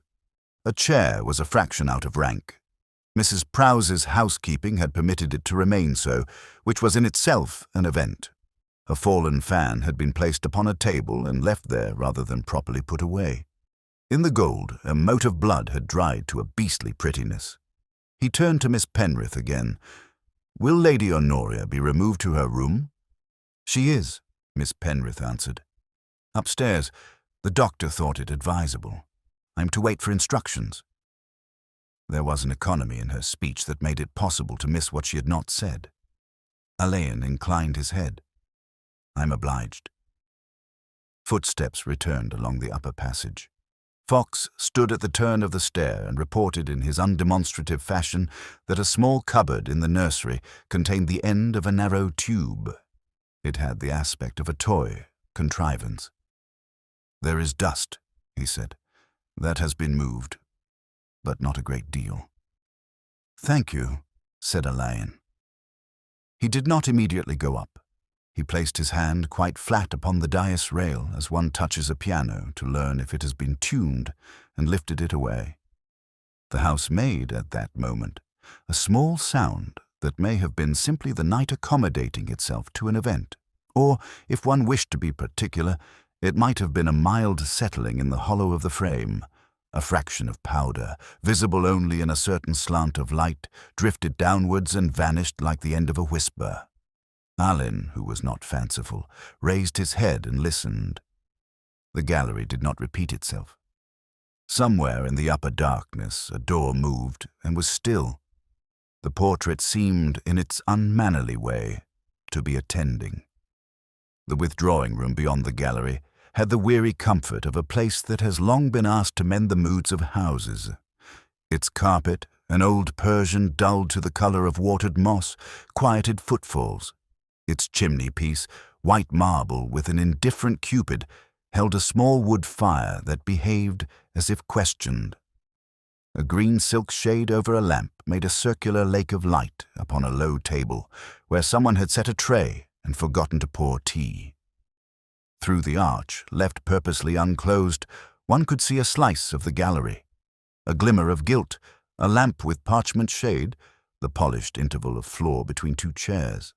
A chair was a fraction out of rank. Mrs. Prowse's housekeeping had permitted it to remain so, which was in itself an event. A fallen fan had been placed upon a table and left there rather than properly put away. In the gold, a mote of blood had dried to a beastly prettiness. He turned to Miss Penrith again. "Will Lady Honoria be removed to her room?" "She is," Miss Penrith answered. "Upstairs. The doctor thought it advisable. I'm to wait for instructions." There was an economy in her speech that made it possible to miss what she had not said. Alleyn inclined his head. "I'm obliged." Footsteps returned along the upper passage. Fox stood at the turn of the stair and reported in his undemonstrative fashion that a small cupboard in the nursery contained the end of a narrow tube. It had the aspect of a toy contrivance. "There is dust," he said. "That has been moved, but not a great deal." "Thank you," said Alleyn. He did not immediately go up. He placed his hand quite flat upon the dais rail as one touches a piano to learn if it has been tuned, and lifted it away. The house made, at that moment, a small sound that may have been simply the night accommodating itself to an event, or, if one wished to be particular, it might have been a mild settling in the hollow of the frame. A fraction of powder, visible only in a certain slant of light, drifted downwards and vanished like the end of a whisper. Alleyn, who was not fanciful, raised his head and listened. The gallery did not repeat itself. Somewhere in the upper darkness a door moved and was still. The portrait seemed, in its unmannerly way, to be attending. The withdrawing room beyond the gallery had the weary comfort of a place that has long been asked to mend the moods of houses. Its carpet, an old Persian dulled to the color of watered moss, quieted footfalls. Its chimney-piece, white marble with an indifferent cupid, held a small wood fire that behaved as if questioned. A green silk shade over a lamp made a circular lake of light upon a low table, where someone had set a tray and forgotten to pour tea. Through the arch, left purposely unclosed, one could see a slice of the gallery. A glimmer of gilt, a lamp with parchment shade, the polished interval of floor between two chairs.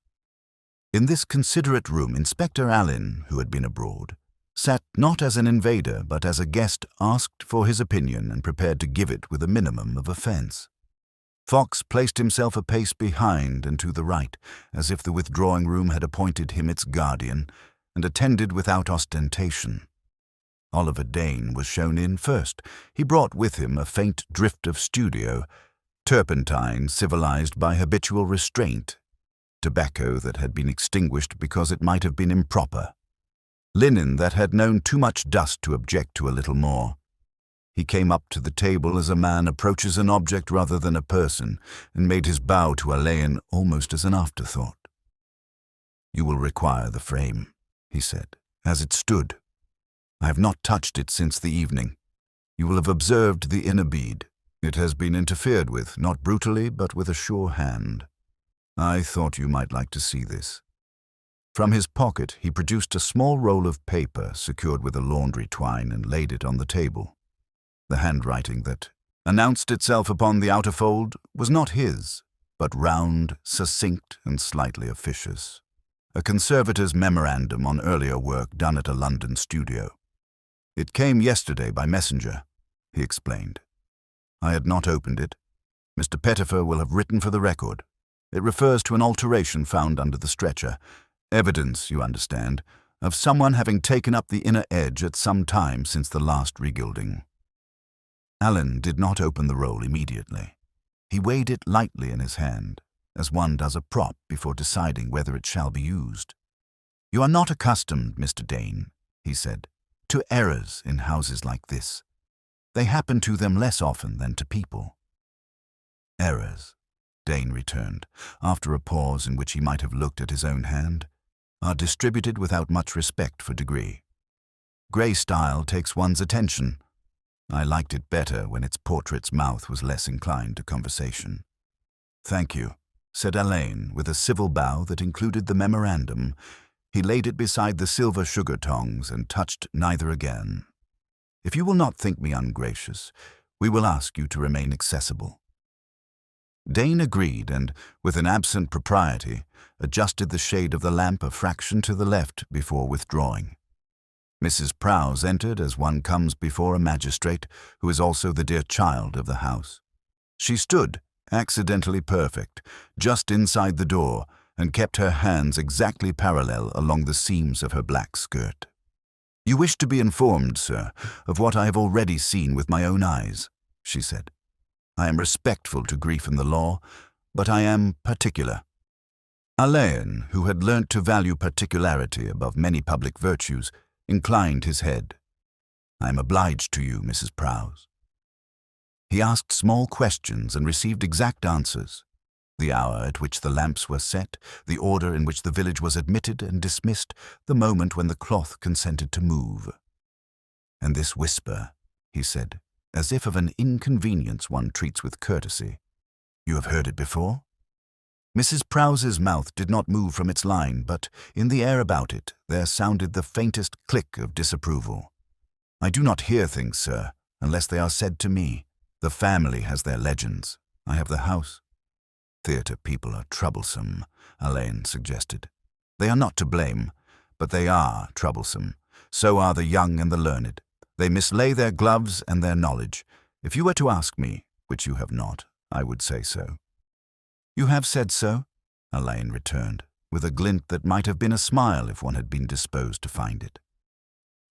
In this considerate room, Inspector Alleyn, who had been abroad, sat not as an invader but as a guest asked for his opinion and prepared to give it with a minimum of offence. Fox placed himself a pace behind and to the right, as if the withdrawing room had appointed him its guardian, and attended without ostentation. Oliver Dane was shown in first. He brought with him a faint drift of studio, turpentine civilized by habitual restraint, tobacco that had been extinguished because it might have been improper, linen that had known too much dust to object to a little more. He came up to the table as a man approaches an object rather than a person, and made his bow to Alleyn almost as an afterthought. "You will require the frame," he said, "as it stood. I have not touched it since the evening. You will have observed the inner bead. It has been interfered with, not brutally, but with a sure hand. I thought you might like to see this." From his pocket he produced a small roll of paper secured with a laundry twine and laid it on the table. The handwriting that announced itself upon the outer fold was not his, but round, succinct, and slightly officious. A conservator's memorandum on earlier work done at a London studio. "It came yesterday by messenger," he explained. "I had not opened it. Mr. Pettifer will have written for the record. It refers to an alteration found under the stretcher. Evidence, you understand, of someone having taken up the inner edge at some time since the last regilding." Alleyn did not open the roll immediately. He weighed it lightly in his hand, as one does a prop before deciding whether it shall be used. "You are not accustomed, Mr. Dane," he said, "to errors in houses like this. They happen to them less often than to people." "Errors," Dane returned, after a pause in which he might have looked at his own hand, "are distributed without much respect for degree. Grey style takes one's attention. I liked it better when its portrait's mouth was less inclined to conversation." "Thank you," said Alleyn, with a civil bow that included the memorandum. He laid it beside the silver sugar tongs and touched neither again. "If you will not think me ungracious, we will ask you to remain accessible." Dane agreed and, with an absent propriety, adjusted the shade of the lamp a fraction to the left before withdrawing. Mrs. Prowse entered as one comes before a magistrate who is also the dear child of the house. She stood, accidentally perfect, just inside the door, and kept her hands exactly parallel along the seams of her black skirt. "You wish to be informed, sir, of what I have already seen with my own eyes," she said. "I am respectful to grief and the law, but I am particular." Alleyn, who had learnt to value particularity above many public virtues, inclined his head. "I am obliged to you, Mrs. Prowse." He asked small questions and received exact answers. The hour at which the lamps were set, the order in which the village was admitted and dismissed, the moment when the cloth consented to move. "And this whisper," he said, as if of an inconvenience one treats with courtesy. "You have heard it before?" Mrs. Prowse's mouth did not move from its line, but in the air about it there sounded the faintest click of disapproval. "I do not hear things, sir, unless they are said to me. The family has their legends. I have the house." "Theatre people are troublesome," Alleyn suggested. "They are not to blame, but they are troublesome. So are the young and the learned. They mislay their gloves and their knowledge. If you were to ask me, which you have not, I would say so." "You have said so," Alleyn returned, with a glint that might have been a smile if one had been disposed to find it.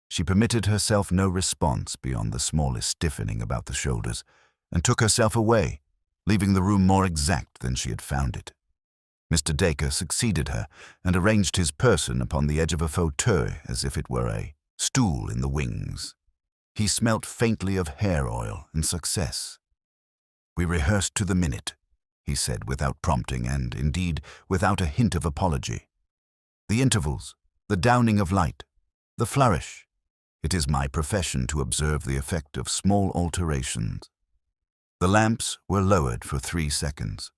She permitted herself no response beyond the smallest stiffening about the shoulders, and took herself away, leaving the room more exact than she had found it. Mr. Dacre succeeded her, and arranged his person upon the edge of a fauteuil as if it were a stool in the wings. He smelt faintly of hair oil and success. "We rehearsed to the minute," he said without prompting and, indeed, without a hint of apology. "The intervals, the downing of light, the flourish. It is my profession to observe the effect of small alterations." The lamps were lowered for 3 seconds.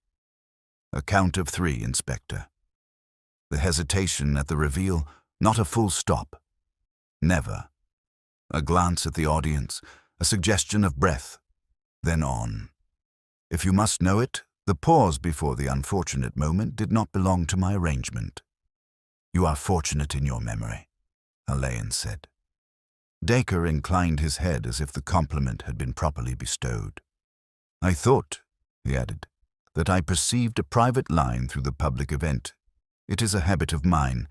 "A count of 3, Inspector." The hesitation at the reveal, not a full stop. Never. A glance at the audience, a suggestion of breath, then on. "If you must know it, the pause before the unfortunate moment did not belong to my arrangement." "You are fortunate in your memory," Alleyn said. Dacre inclined his head as if the compliment had been properly bestowed. "I thought," he added, "that I perceived a private line through the public event. It is a habit of mine,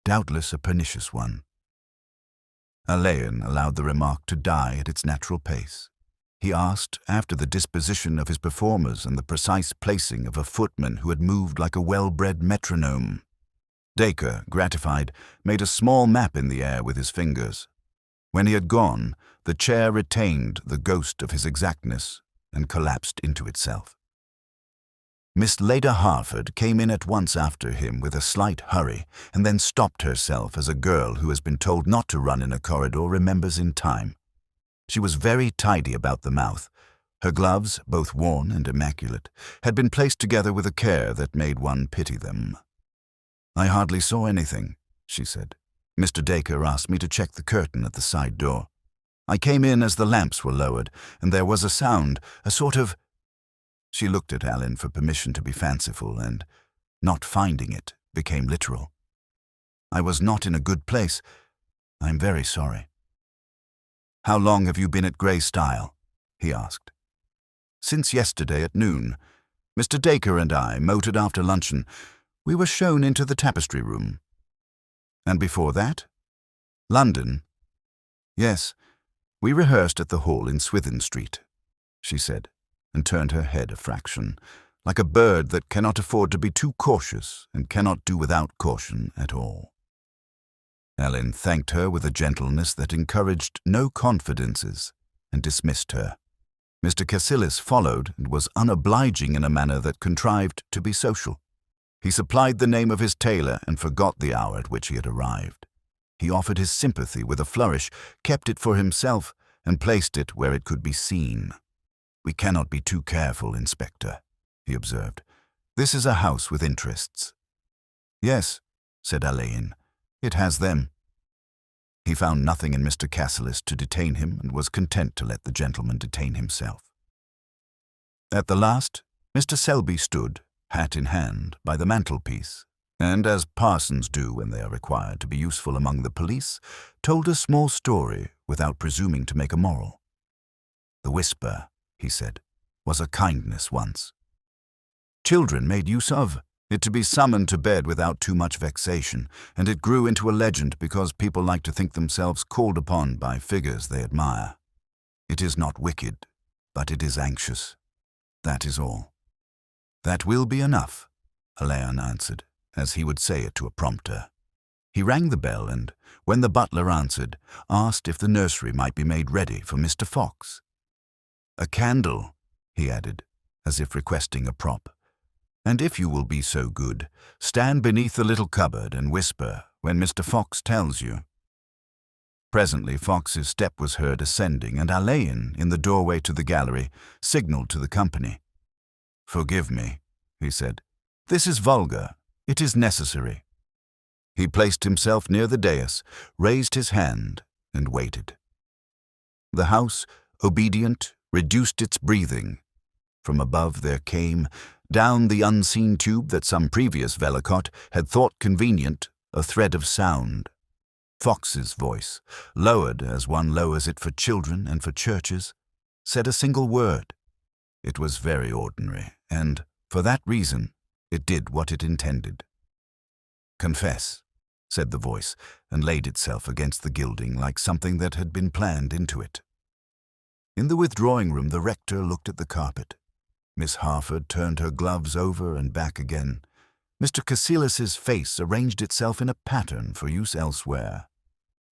doubtless a pernicious one." Alleyn allowed the remark to die at its natural pace. He asked after the disposition of his performers and the precise placing of a footman who had moved like a well-bred metronome. Dacre, gratified, made a small map in the air with his fingers. When he had gone, the chair retained the ghost of his exactness and collapsed into itself. Miss Leda Harford came in at once after him with a slight hurry, and then stopped herself as a girl who has been told not to run in a corridor remembers in time. She was very tidy about the mouth. Her gloves, both worn and immaculate, had been placed together with a care that made one pity them. "I hardly saw anything," she said. "Mr. Dacre asked me to check the curtain at the side door. I came in as the lamps were lowered, and there was a sound, a sort of—" She looked at Alleyn for permission to be fanciful, and, not finding it, became literal. "I was not in a good place. I am very sorry." "How long have you been at Grey Stile?" he asked. "Since yesterday at noon. Mr. Dacre and I motored after luncheon. We were shown into the tapestry room." "And before that?" "London." "Yes, we rehearsed at the hall in Swithin Street," she said, and turned her head a fraction, like a bird that cannot afford to be too cautious and cannot do without caution at all. Alleyn thanked her with a gentleness that encouraged no confidences, and dismissed her. Mr. Cassilis followed and was unobliging in a manner that contrived to be social. He supplied the name of his tailor and forgot the hour at which he had arrived. He offered his sympathy with a flourish, kept it for himself, and placed it where it could be seen. "We cannot be too careful, Inspector," he observed. "This is a house with interests." "Yes," said Alleyn, "it has them." He found nothing in Mr. Cassilis to detain him and was content to let the gentleman detain himself. At the last, Mr. Selby stood, hat in hand, by the mantelpiece, and, as parsons do when they are required to be useful among the police, told a small story without presuming to make a moral. The whisper, he said, was a kindness once. Children made use of it to be summoned to bed without too much vexation, and it grew into a legend because people like to think themselves called upon by figures they admire. It is not wicked, but it is anxious. That is all. That will be enough, Alleyn answered, as he would say it to a prompter. He rang the bell and, when the butler answered, asked if the nursery might be made ready for Mr. Fox. A candle, he added, as if requesting a prop. And if you will be so good, stand beneath the little cupboard and whisper when Mr. Fox tells you. Presently Fox's step was heard ascending, and Alleyn, in the doorway to the gallery, signalled to the company. "Forgive me," he said. "This is vulgar. It is necessary." He placed himself near the dais, raised his hand, and waited. The house, obedient, reduced its breathing. From above there came, down the unseen tube that some previous Velicott had thought convenient, a thread of sound. Fox's voice, lowered as one lowers it for children and for churches, said a single word. It was very ordinary, and, for that reason, it did what it intended. "Confess," said the voice, and laid itself against the gilding like something that had been planned into it. In the withdrawing room the rector looked at the carpet. Miss Harford turned her gloves over and back again. Mr. Cassilis's face arranged itself in a pattern for use elsewhere.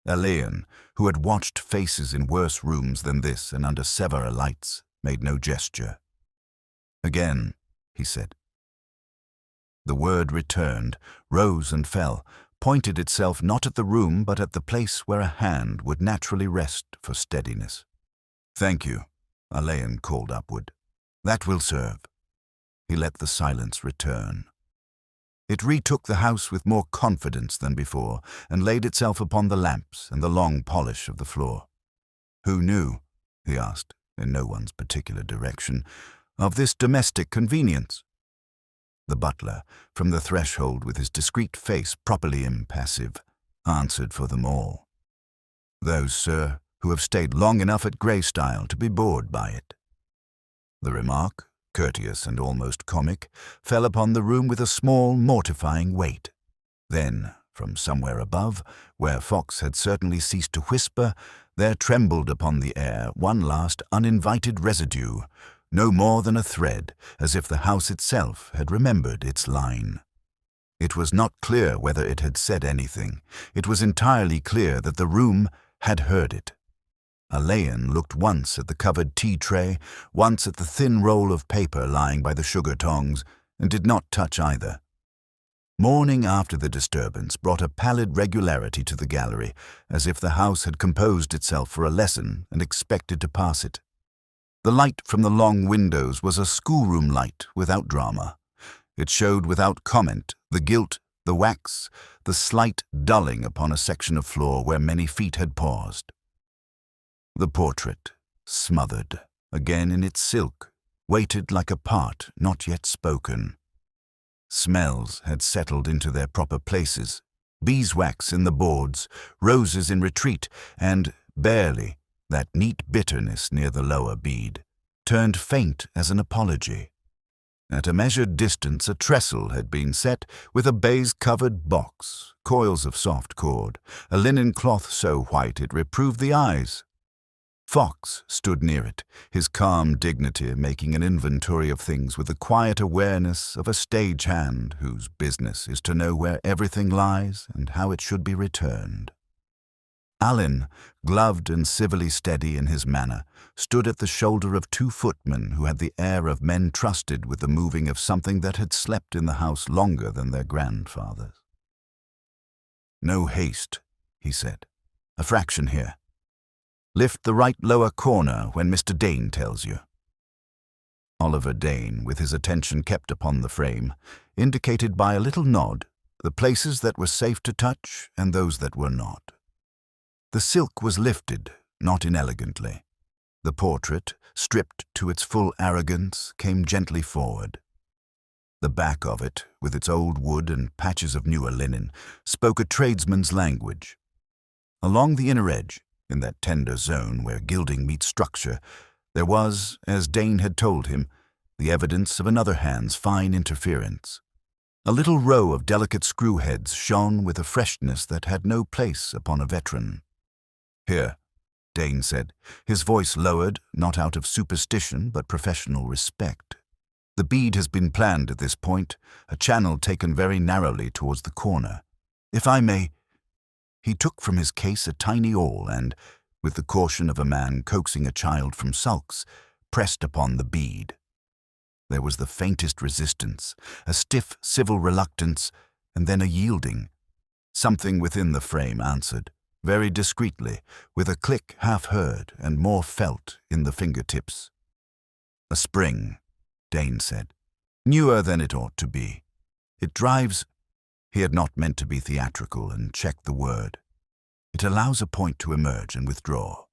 Alleyn, who had watched faces in worse rooms than this and under severer lights, made no gesture. "Again," he said. The word returned, rose and fell, pointed itself not at the room but at the place where a hand would naturally rest for steadiness. "Thank you," Alleyn called upward. "That will serve." He let the silence return. It retook the house with more confidence than before, and laid itself upon the lamps and the long polish of the floor. "Who knew," he asked, in no one's particular direction, "of this domestic convenience?" The butler, from the threshold with his discreet face properly impassive, answered for them all. "Those, sir, who have stayed long enough at Greystyle to be bored by it." The remark, courteous and almost comic, fell upon the room with a small, mortifying weight. Then, from somewhere above, where Fox had certainly ceased to whisper, there trembled upon the air one last uninvited residue, no more than a thread, as if the house itself had remembered its line. It was not clear whether it had said anything. It was entirely clear that the room had heard it. Alleyn looked once at the covered tea-tray, once at the thin roll of paper lying by the sugar tongs, and did not touch either. Morning after the disturbance brought a pallid regularity to the gallery, as if the house had composed itself for a lesson and expected to pass it. The light from the long windows was a schoolroom light without drama. It showed without comment the gilt, the wax, the slight dulling upon a section of floor where many feet had paused. The portrait, smothered, again in its silk, waited like a part not yet spoken. Smells had settled into their proper places, beeswax in the boards, roses in retreat, and, barely, that neat bitterness near the lower bead, turned faint as an apology. At a measured distance a trestle had been set with a baize-covered box, coils of soft cord, a linen cloth so white it reproved the eyes. Fox stood near it, his calm dignity making an inventory of things with the quiet awareness of a stagehand whose business is to know where everything lies and how it should be returned. Alleyn, gloved and civilly steady in his manner, stood at the shoulder of two footmen who had the air of men trusted with the moving of something that had slept in the house longer than their grandfathers. "No haste," he said. "A fraction here. Lift the right lower corner when Mr. Dane tells you." Oliver Dane, with his attention kept upon the frame, indicated by a little nod the places that were safe to touch and those that were not. The silk was lifted, not inelegantly. The portrait, stripped to its full arrogance, came gently forward. The back of it, with its old wood and patches of newer linen, spoke a tradesman's language. Along the inner edge, in that tender zone where gilding meets structure, there was, as Dane had told him, the evidence of another hand's fine interference. A little row of delicate screw heads shone with a freshness that had no place upon a veteran. "Here," Dane said, his voice lowered, not out of superstition but professional respect. "The bead has been planned at this point, a channel taken very narrowly towards the corner. If I may—" He took from his case a tiny awl and, with the caution of a man coaxing a child from sulks, pressed upon the bead. There was the faintest resistance, a stiff civil reluctance, and then a yielding. Something within the frame answered, very discreetly, with a click half heard and more felt in the fingertips. "A spring," Dane said, "newer than it ought to be. It drives—" He had not meant to be theatrical and checked the word. "It allows a point to emerge and withdraw.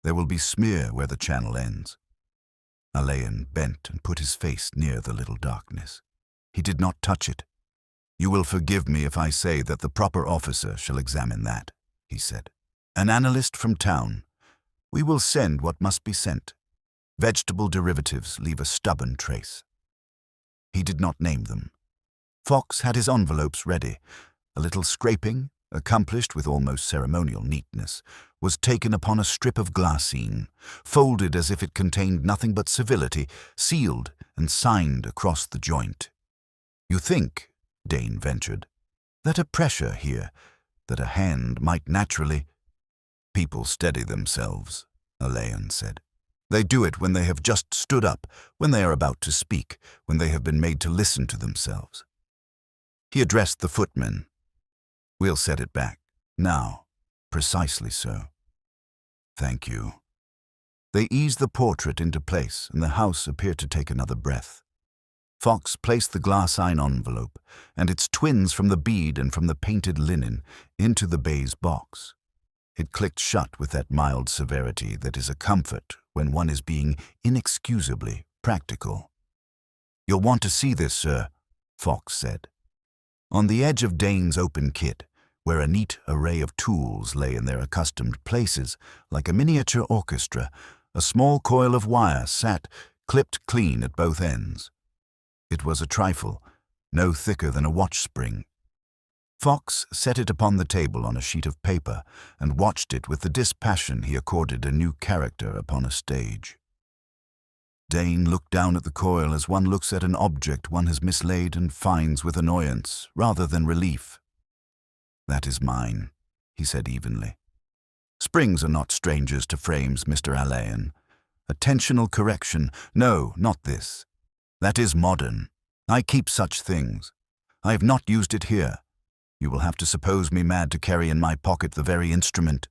There will be smear where the channel ends." Alleyn bent and put his face near the little darkness. He did not touch it. "You will forgive me if I say that the proper officer shall examine that," he said. "An analyst from town. We will send what must be sent. Vegetable derivatives leave a stubborn trace." He did not name them. Fox had his envelopes ready. A little scraping, accomplished with almost ceremonial neatness, was taken upon a strip of glassine, folded as if it contained nothing but civility, sealed and signed across the joint. "You think," Dane ventured, "that a pressure here, that a hand might naturally—" "People steady themselves," Alleyn said. "They do it when they have just stood up, when they are about to speak, when they have been made to listen to themselves." He addressed the footmen. "We'll set it back. Now. Precisely so. Thank you." They eased the portrait into place, and the house appeared to take another breath. Fox placed the glassine envelope, and its twins from the bead and from the painted linen, into the baize box. It clicked shut with that mild severity that is a comfort when one is being inexcusably practical. "You'll want to see this, sir," Fox said. On the edge of Dane's open kit, where a neat array of tools lay in their accustomed places, like a miniature orchestra, a small coil of wire sat, clipped clean at both ends. It was a trifle, no thicker than a watch spring. Fox set it upon the table on a sheet of paper and watched it with the dispassion he accorded a new character upon a stage. Dane looked down at the coil as one looks at an object one has mislaid and finds with annoyance rather than relief. "That is mine," he said evenly. "Springs are not strangers to frames, Mr. Alleyn. Attentional correction, no, not this. That is modern. I keep such things. I have not used it here. You will have to suppose me mad to carry in my pocket the very instrument."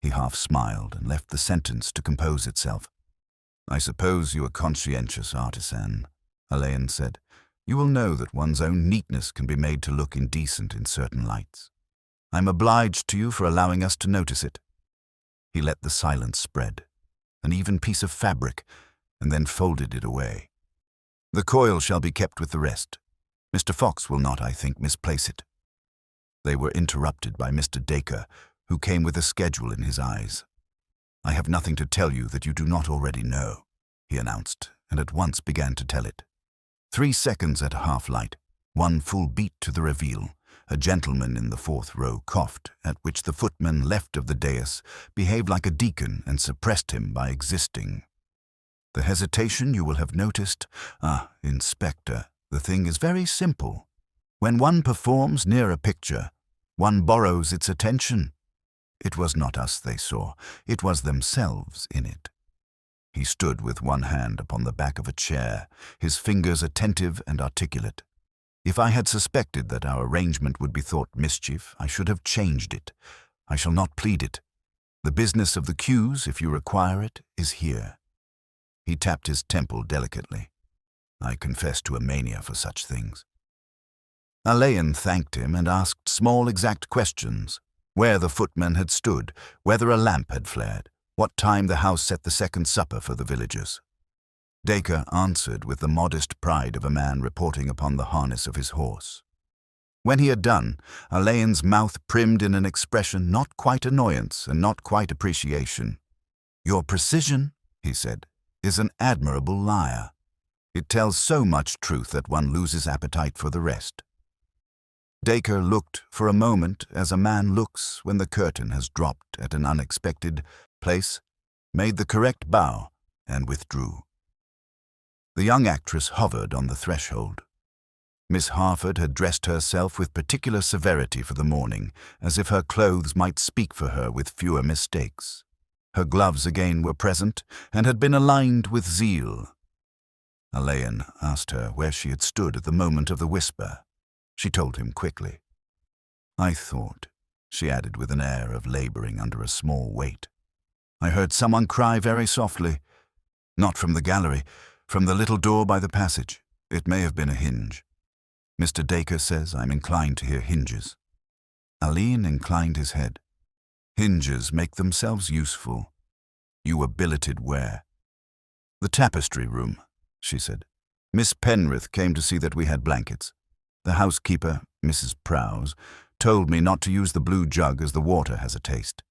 He half smiled and left the sentence to compose itself. "I suppose you are conscientious artisan," Alleyn said. "You will know that one's own neatness can be made to look indecent in certain lights. I'm obliged to you for allowing us to notice it." He let the silence spread, an even piece of fabric, and then folded it away. "The coil shall be kept with the rest. Mr. Fox will not, I think, misplace it." They were interrupted by Mr. Dacre, who came with a schedule in his eyes. "I have nothing to tell you that you do not already know," he announced, and at once began to tell it. 3 seconds at a half-light, 1 full beat to the reveal. A gentleman in the 4th row coughed, at which the footman left of the dais behaved like a deacon and suppressed him by existing. The hesitation you will have noticed. "Ah, Inspector, the thing is very simple. When one performs near a picture, one borrows its attention. It was not us they saw, it was themselves in it." He stood with one hand upon the back of a chair, his fingers attentive and articulate. "If I had suspected that our arrangement would be thought mischief, I should have changed it. I shall not plead it. The business of the cues, if you require it, is here." He tapped his temple delicately. "I confess to a mania for such things." Alleyn thanked him and asked small exact questions: where the footman had stood, whether a lamp had flared, what time the house set the second supper for the villagers. Dacre answered with the modest pride of a man reporting upon the harness of his horse. When he had done, Alleyn's mouth primmed in an expression not quite annoyance and not quite appreciation. "Your precision," he said, "is an admirable liar. It tells so much truth that one loses appetite for the rest." Dacre looked for a moment as a man looks when the curtain has dropped at an unexpected place, made the correct bow, and withdrew. The young actress hovered on the threshold. Miss Harford had dressed herself with particular severity for the morning, as if her clothes might speak for her with fewer mistakes. Her gloves again were present, and had been aligned with zeal. Alleyn asked her where she had stood at the moment of the whisper. She told him quickly. "I thought," she added with an air of laboring under a small weight, "I heard someone cry very softly. Not from the gallery, from the little door by the passage. It may have been a hinge. Mr. Dacre says I'm inclined to hear hinges." Alleyn inclined his head. "Hinges make themselves useful. You were billeted where?" "The tapestry room," she said. "Miss Penrith came to see that we had blankets. The housekeeper, Mrs. Prowse, told me not to use the blue jug as the water has a taste."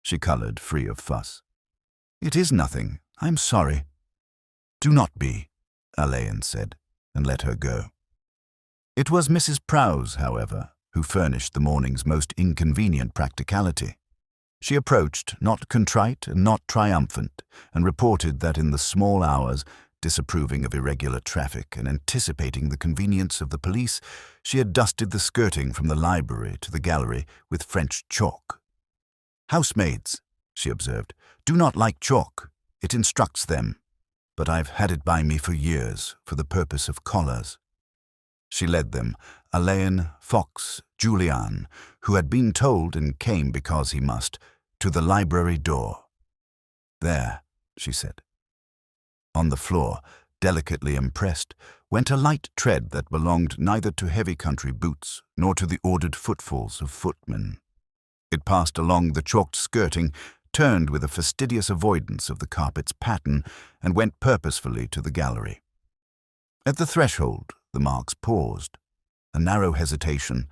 She coloured, free of fuss. "It is nothing. I'm sorry." "Do not be," Alleyn said, and let her go. It was Mrs. Prowse, however, who furnished the morning's most inconvenient practicality. She approached, not contrite and not triumphant, and reported that in the small hours, disapproving of irregular traffic and anticipating the convenience of the police, she had dusted the skirting from the library to the gallery with French chalk. "Housemaids," she observed, "do not like chalk. It instructs them. But I've had it by me for years, for the purpose of collars." She led them, Alleyn, Fox, Julian, who had been told and came because he must, to the library door. "There," she said. On the floor, delicately impressed, went a light tread that belonged neither to heavy country boots nor to the ordered footfalls of footmen. It passed along the chalked skirting, turned with a fastidious avoidance of the carpet's pattern, and went purposefully to the gallery. At the threshold, the marks paused, a narrow hesitation,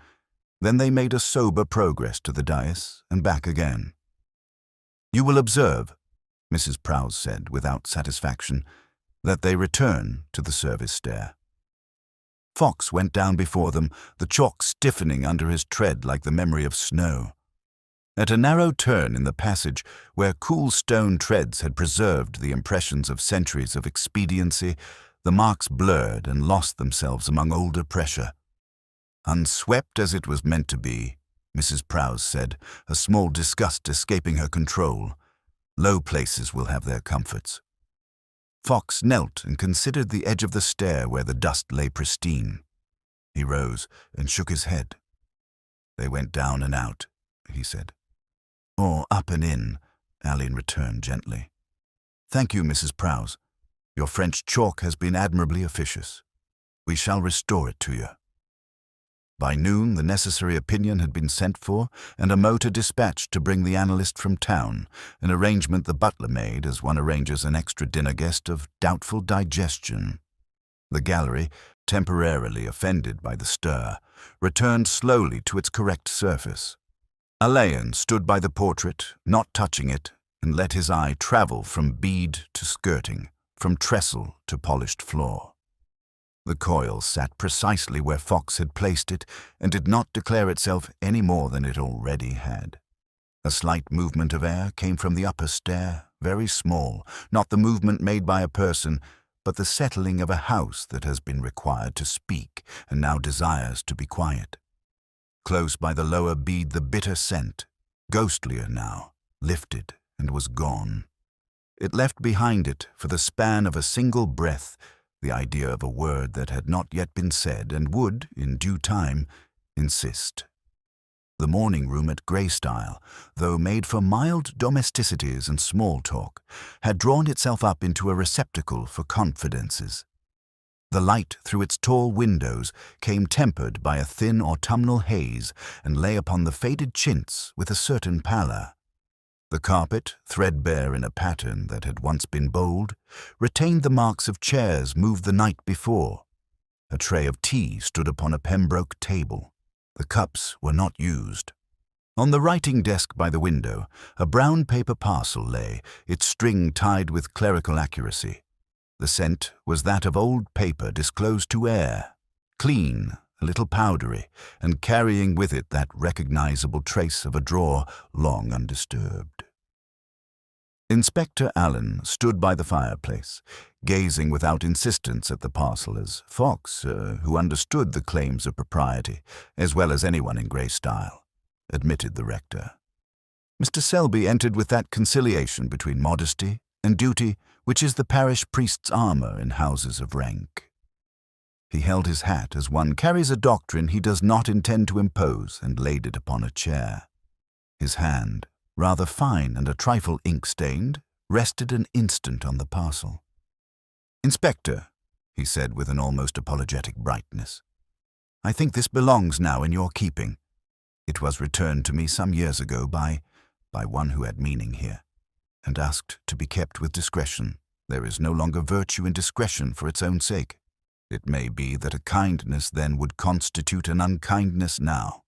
then they made a sober progress to the dais and back again. "You will observe," Mrs. Prowse said without satisfaction, "that they return to the service stair." Fox went down before them, the chalk stiffening under his tread like the memory of snow. At a narrow turn in the passage, where cool stone treads had preserved the impressions of centuries of expediency, the marks blurred and lost themselves among older pressure. "Unswept as it was meant to be," Mrs. Prowse said, a small disgust escaping her control. "Low places will have their comforts." Fox knelt and considered the edge of the stair where the dust lay pristine. He rose and shook his head. "They went down and out," he said. "Or up and in," Alleyn returned gently. "Thank you, Mrs. Prowse. Your French chalk has been admirably officious. We shall restore it to you." By noon, the necessary opinion had been sent for, and a motor dispatched to bring the analyst from town, an arrangement the butler made as one arranges an extra dinner guest of doubtful digestion. The gallery, temporarily offended by the stir, returned slowly to its correct surface. Alleyn stood by the portrait, not touching it, and let his eye travel from bead to skirting, from trestle to polished floor. The coil sat precisely where Fox had placed it, and did not declare itself any more than it already had. A slight movement of air came from the upper stair, very small, not the movement made by a person, but the settling of a house that has been required to speak, and now desires to be quiet. Close by the lower bead the bitter scent, ghostlier now, lifted and was gone. It left behind it, for the span of a single breath, the idea of a word that had not yet been said and would, in due time, insist. The morning room at Greystyle, though made for mild domesticities and small talk, had drawn itself up into a receptacle for confidences. The light through its tall windows came tempered by a thin autumnal haze and lay upon the faded chintz with a certain pallor. The carpet, threadbare in a pattern that had once been bold, retained the marks of chairs moved the night before. A tray of tea stood upon a Pembroke table. The cups were not used. On the writing desk by the window, a brown paper parcel lay, its string tied with clerical accuracy. The scent was that of old paper disclosed to air, clean, a little powdery, and carrying with it that recognizable trace of a drawer long undisturbed. Inspector Alleyn stood by the fireplace, gazing without insistence at the parcel as Fox, who understood the claims of propriety, as well as anyone in grey style, admitted the rector. Mr. Selby entered with that conciliation between modesty and duty which is the parish priest's armour in houses of rank. He held his hat as one carries a doctrine he does not intend to impose, and laid it upon a chair. His hand, rather fine and a trifle ink-stained, rested an instant on the parcel. "Inspector," he said with an almost apologetic brightness, "I think this belongs now in your keeping. It was returned to me some years ago by one who had meaning here, and asked to be kept with discretion. There is no longer virtue in discretion for its own sake. It may be that a kindness then would constitute an unkindness now."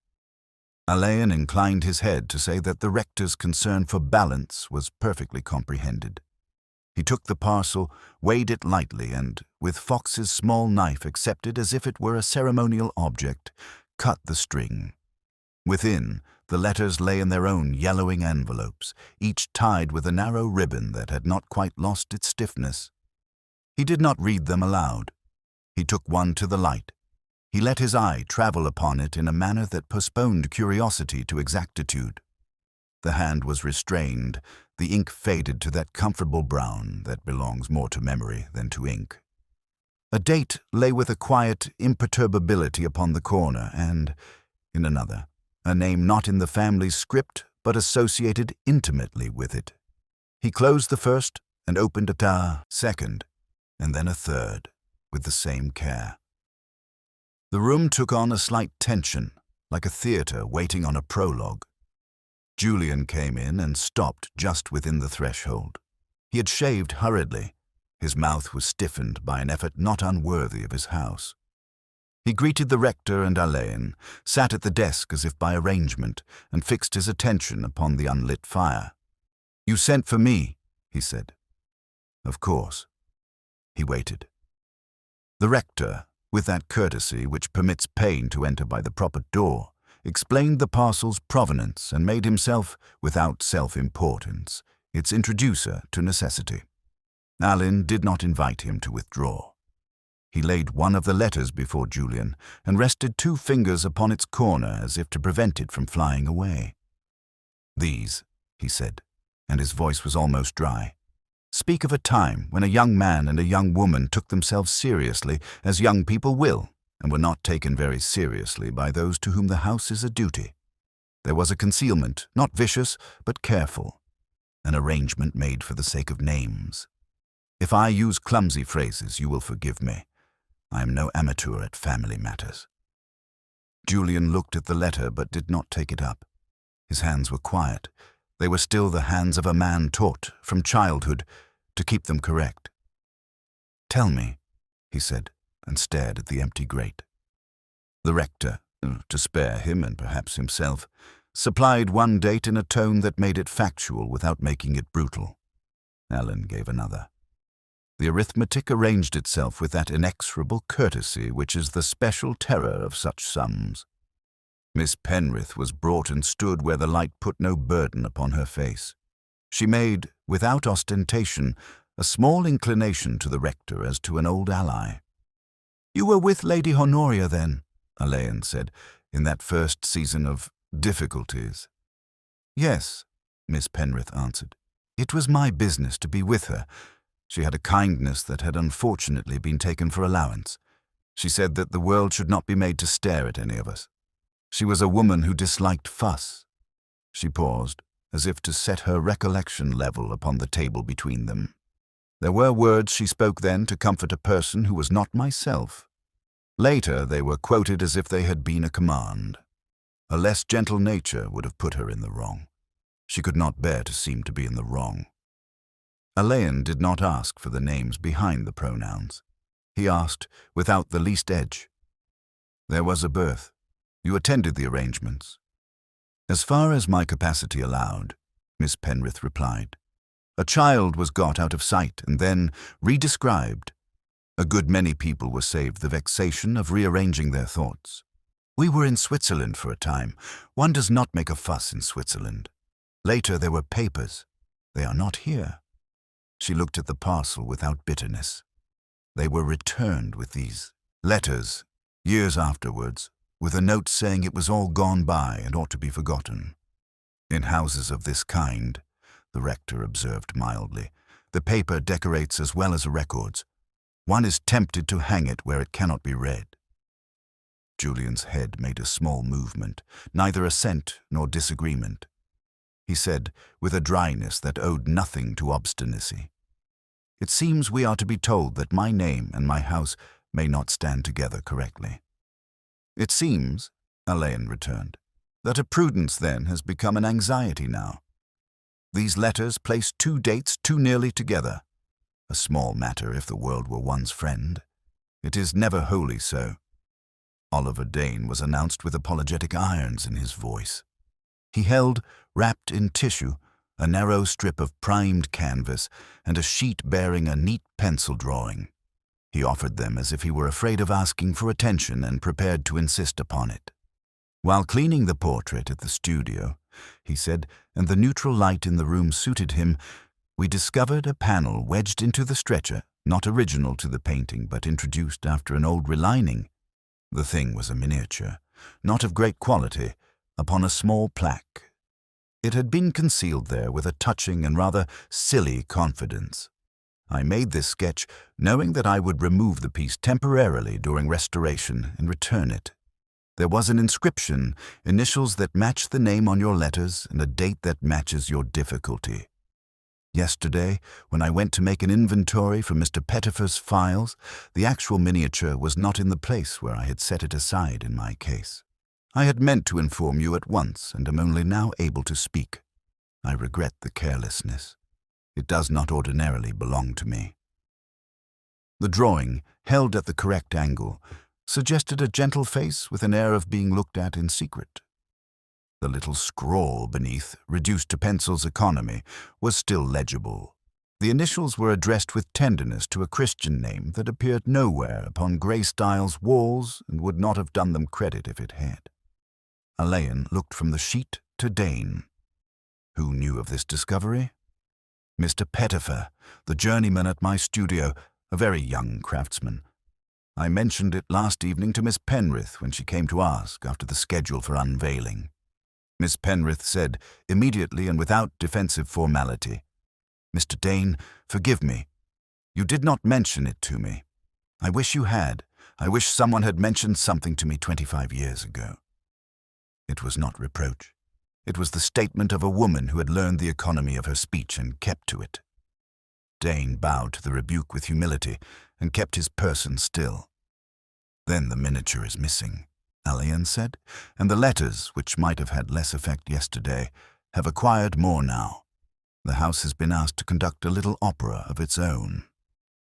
Alleyn inclined his head to say that the rector's concern for balance was perfectly comprehended. He took the parcel, weighed it lightly, and, with Fox's small knife accepted as if it were a ceremonial object, cut the string. Within, the letters lay in their own yellowing envelopes, each tied with a narrow ribbon that had not quite lost its stiffness. He did not read them aloud. He took one to the light. He let his eye travel upon it in a manner that postponed curiosity to exactitude. The hand was restrained, the ink faded to that comfortable brown that belongs more to memory than to ink. A date lay with a quiet imperturbability upon the corner, and, in another, a name not in the family's script but associated intimately with it. He closed the first and opened a second, and then a third, with the same care. The room took on a slight tension, like a theatre waiting on a prologue. Julian came in and stopped just within the threshold. He had shaved hurriedly. His mouth was stiffened by an effort not unworthy of his house. He greeted the rector and Alleyn, sat at the desk as if by arrangement, and fixed his attention upon the unlit fire. "You sent for me," he said. "Of course." He waited. The rector, with that courtesy which permits pain to enter by the proper door, explained the parcel's provenance and made himself, without self-importance, its introducer to necessity. Alleyn did not invite him to withdraw. He laid one of the letters before Julian and rested 2 fingers upon its corner as if to prevent it from flying away. "These," he said, and his voice was almost dry, "speak of a time when a young man and a young woman took themselves seriously, as young people will, and were not taken very seriously by those to whom the house is a duty. There was a concealment, not vicious, but careful, an arrangement made for the sake of names. If I use clumsy phrases, you will forgive me. I am no amateur at family matters." Julian looked at the letter but did not take it up. His hands were quiet. They were still the hands of a man taught, from childhood, to keep them correct. "Tell me," he said, and stared at the empty grate. The rector, to spare him and perhaps himself, supplied one date in a tone that made it factual without making it brutal. Alleyn gave another. The arithmetic arranged itself with that inexorable courtesy which is the special terror of such sums. Miss Penrith was brought and stood where the light put no burden upon her face. She made, without ostentation, a small inclination to the rector as to an old ally. "You were with Lady Honoria then," Alleyn said, "in that first season of difficulties." "Yes," Miss Penrith answered. "It was my business to be with her. She had a kindness that had unfortunately been taken for allowance. She said that the world should not be made to stare at any of us. She was a woman who disliked fuss." She paused, as if to set her recollection level upon the table between them. "There were words she spoke then to comfort a person who was not myself. Later they were quoted as if they had been a command. A less gentle nature would have put her in the wrong. She could not bear to seem to be in the wrong. Alleyn did not ask for the names behind the pronouns. He asked, without the least edge, "There was a birth. You attended the arrangements?" "As far as my capacity allowed," Miss Penrith replied. "A child was got out of sight and then re-described. A good many people were saved the vexation of rearranging their thoughts. We were in Switzerland for a time. One does not make a fuss in Switzerland. Later there were papers. They are not here." She looked at the parcel without bitterness. They were returned with these letters, years afterwards, with a note saying it was all gone by and ought to be forgotten. "In houses of this kind," the rector observed mildly, "the paper decorates as well as the records. One is tempted to hang it where it cannot be read." Julian's head made a small movement, neither assent nor disagreement. He said, with a dryness that owed nothing to obstinacy, "It seems we are to be told that my name and my house may not stand together correctly." "It seems," Alleyn returned, "that a prudence then has become an anxiety now. These letters place two dates too nearly together. A small matter if the world were one's friend. It is never wholly so." Oliver Dane was announced with apologetic irons in his voice. He held, wrapped in tissue, a narrow strip of primed canvas and a sheet bearing a neat pencil drawing. He offered them as if he were afraid of asking for attention and prepared to insist upon it. "While cleaning the portrait at the studio," he said, "and the neutral light in the room suited him, we discovered a panel wedged into the stretcher, not original to the painting but introduced after an old relining. The thing was a miniature, not of great quality, upon a small plaque. It had been concealed there with a touching and rather silly confidence. I made this sketch knowing that I would remove the piece temporarily during restoration and return it. There was an inscription, initials that match the name on your letters and a date that matches your difficulty. Yesterday, when I went to make an inventory for Mr. Pettifer's files, the actual miniature was not in the place where I had set it aside in my case. I had meant to inform you at once and am only now able to speak. I regret the carelessness. It does not ordinarily belong to me." The drawing, held at the correct angle, suggested a gentle face with an air of being looked at in secret. The little scrawl beneath, reduced to pencil's economy, was still legible. The initials were addressed with tenderness to a Christian name that appeared nowhere upon Greystyle's walls and would not have done them credit if it had. Alleyn looked from the sheet to Dane. "Who knew of this discovery?" "Mr. Pettifer, the journeyman at my studio, a very young craftsman. I mentioned it last evening to Miss Penrith when she came to ask after the schedule for unveiling. Miss Penrith said, immediately and without defensive formality, 'Mr. Dane, forgive me. You did not mention it to me. I wish you had. I wish someone had mentioned something to me 25 years ago.' It was not reproach. It was the statement of a woman who had learned the economy of her speech and kept to it." Dane bowed to the rebuke with humility and kept his person still. "Then the miniature is missing," Alleyn said, "and the letters, which might have had less effect yesterday, have acquired more now. The house has been asked to conduct a little opera of its own."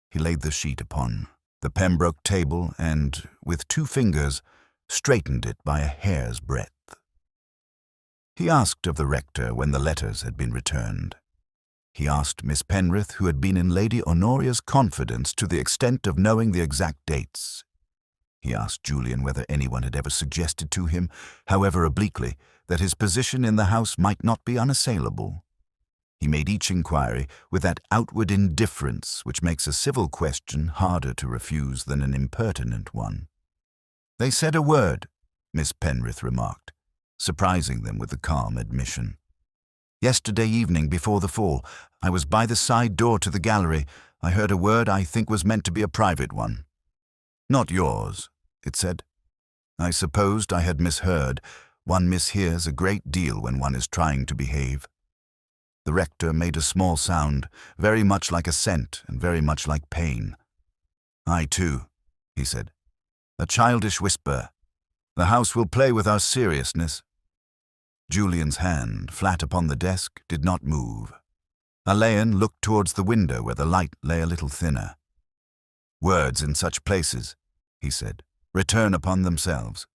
He laid the sheet upon the Pembroke table and, with 2 fingers, straightened it by a hair's breadth. He asked of the rector when the letters had been returned. He asked Miss Penrith, who had been in Lady Honoria's confidence to the extent of knowing the exact dates. He asked Julian whether anyone had ever suggested to him, however obliquely, that his position in the house might not be unassailable. He made each inquiry with that outward indifference which makes a civil question harder to refuse than an impertinent one. "They said a word," Miss Penrith remarked, surprising them with the calm admission. "Yesterday evening before the fall, I was by the side door to the gallery. I heard a word I think was meant to be a private one. 'Not yours,' it said. I supposed I had misheard. One mishears a great deal when one is trying to behave." The rector made a small sound, very much like assent and very much like pain. "I too," he said. "A childish whisper. The house will play with our seriousness." Julian's hand, flat upon the desk, did not move. Alleyn looked towards the window where the light lay a little thinner. "Words in such places," he said, "return upon themselves.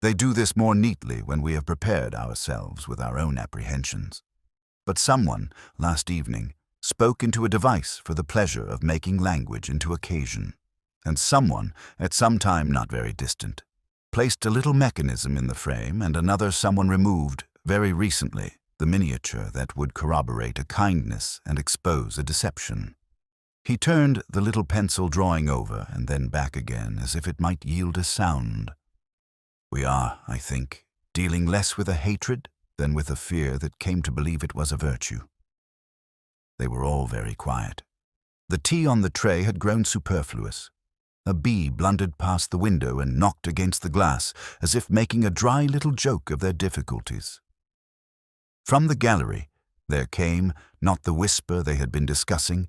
They do this more neatly when we have prepared ourselves with our own apprehensions. But someone, last evening, spoke into a device for the pleasure of making language into occasion. And someone, at some time not very distant, placed a little mechanism in the frame, and another someone removed, very recently, the miniature that would corroborate a kindness and expose a deception." He turned the little pencil drawing over and then back again, as if it might yield a sound. "We are, I think, dealing less with a hatred than with a fear that came to believe it was a virtue." They were all very quiet. The tea on the tray had grown superfluous. A bee blundered past the window and knocked against the glass, as if making a dry little joke of their difficulties. From the gallery there came, not the whisper they had been discussing,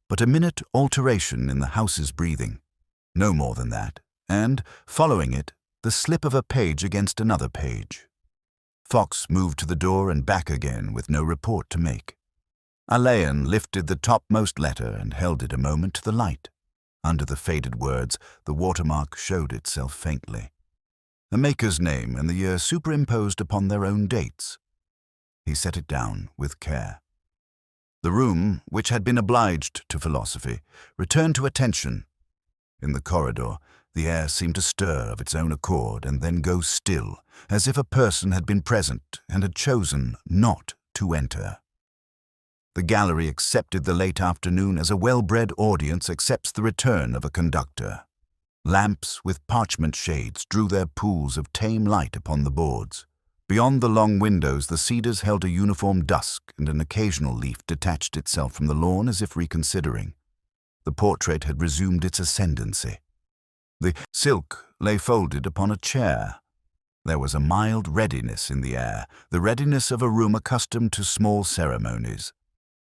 but a minute alteration in the house's breathing, no more than that, and, following it, the slip of a page against another page. Fox moved to the door and back again with no report to make. Alleyn lifted the topmost letter and held it a moment to the light. Under the faded words, the watermark showed itself faintly. The maker's name and the year superimposed upon their own dates. He set it down with care. The room, which had been obliged to philosophy, returned to attention. In the corridor, the air seemed to stir of its own accord and then go still, as if a person had been present and had chosen not to enter. The gallery accepted the late afternoon as a well-bred audience accepts the return of a conductor. Lamps with parchment shades drew their pools of tame light upon the boards. Beyond the long windows, the cedars held a uniform dusk, and an occasional leaf detached itself from the lawn as if reconsidering. The portrait had resumed its ascendancy. The silk lay folded upon a chair. There was a mild readiness in the air, the readiness of a room accustomed to small ceremonies.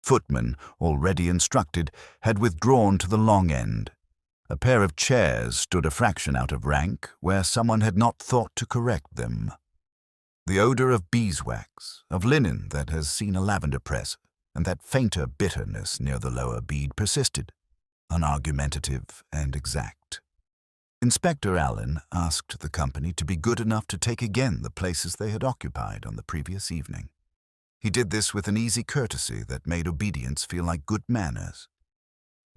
Footmen, already instructed, had withdrawn to the long end. A pair of chairs stood a fraction out of rank, where someone had not thought to correct them. The odor of beeswax, of linen that has seen a lavender press, and that fainter bitterness near the lower bead persisted, unargumentative and exact. Inspector Alleyn asked the company to be good enough to take again the places they had occupied on the previous evening. He did this with an easy courtesy that made obedience feel like good manners.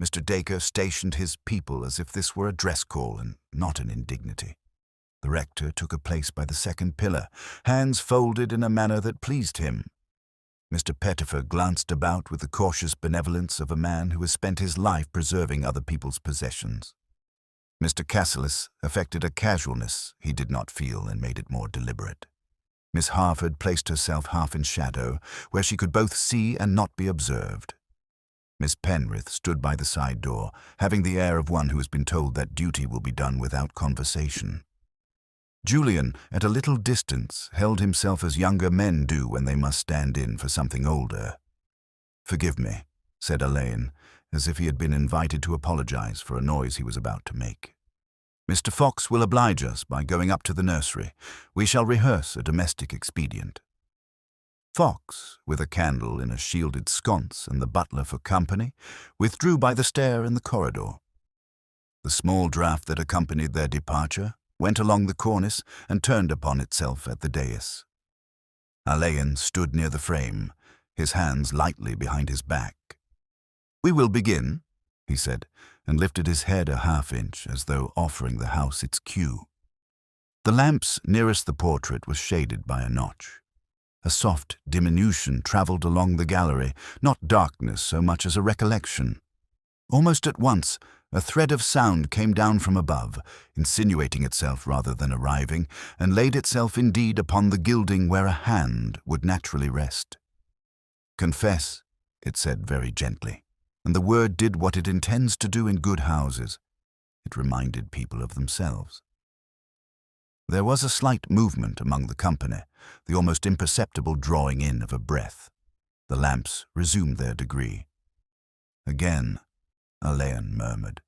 Mr. Dacre stationed his people as if this were a dress call and not an indignity. The rector took a place by the second pillar, hands folded in a manner that pleased him. Mr. Pettifer glanced about with the cautious benevolence of a man who has spent his life preserving other people's possessions. Mr. Cassilis affected a casualness he did not feel and made it more deliberate. Miss Harford placed herself half in shadow, where she could both see and not be observed. Miss Penrith stood by the side door, having the air of one who has been told that duty will be done without conversation. Julian, at a little distance, held himself as younger men do when they must stand in for something older. "Forgive me," said Alleyn, as if he had been invited to apologize for a noise he was about to make. "Mr. Fox will oblige us by going up to the nursery. We shall rehearse a domestic expedient." Fox, with a candle in a shielded sconce and the butler for company, withdrew by the stair in the corridor. The small draught that accompanied their departure went along the cornice and turned upon itself at the dais. Alleyn stood near the frame, his hands lightly behind his back. "We will begin," he said, and lifted his head a half-inch as though offering the house its cue. The lamps nearest the portrait was shaded by a notch. A soft diminution travelled along the gallery, not darkness so much as a recollection. Almost at once, a thread of sound came down from above, insinuating itself rather than arriving, and laid itself indeed upon the gilding where a hand would naturally rest. "Confess," it said very gently, and the word did what it intends to do in good houses. It reminded people of themselves. There was a slight movement among the company, the almost imperceptible drawing in of a breath. The lamps resumed their degree. Again, Alleyn murmured,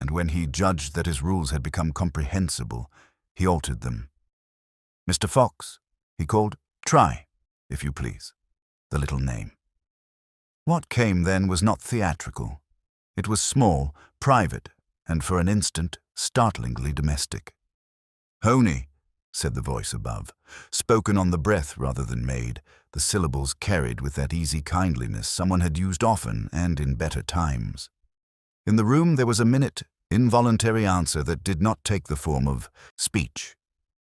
and when he judged that his rules had become comprehensible, he altered them. "Mr. Fox," he called, Try, if you please, the little name. What came then was not theatrical. It was small, private, and for an instant, startlingly domestic. "Honey," said the voice above, spoken on the breath rather than made, the syllables carried with that easy kindliness someone had used often and in better times. In the room there was a minute, involuntary answer that did not take the form of speech.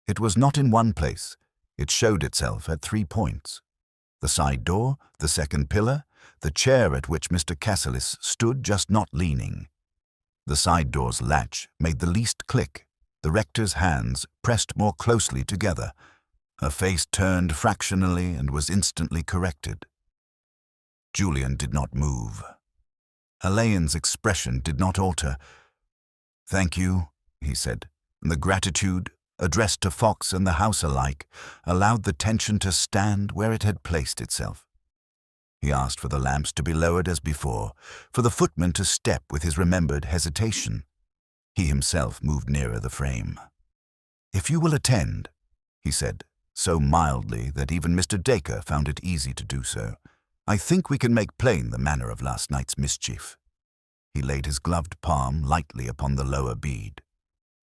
It was not in one place. It showed itself at 3 points. The side door, the second pillar, the chair at which Mr. Cassilis stood just not leaning. The side door's latch made the least click. The rector's hands pressed more closely together. Her face turned fractionally and was instantly corrected. Julian did not move. Alleyn's expression did not alter. "Thank you," he said, and the gratitude, addressed to Fox and the house alike, allowed the tension to stand where it had placed itself. He asked for the lamps to be lowered as before, for the footman to step with his remembered hesitation. He himself moved nearer the frame. "If you will attend," he said, so mildly that even Mr. Dacre found it easy to do so, "I think we can make plain the manner of last night's mischief." He laid his gloved palm lightly upon the lower bead.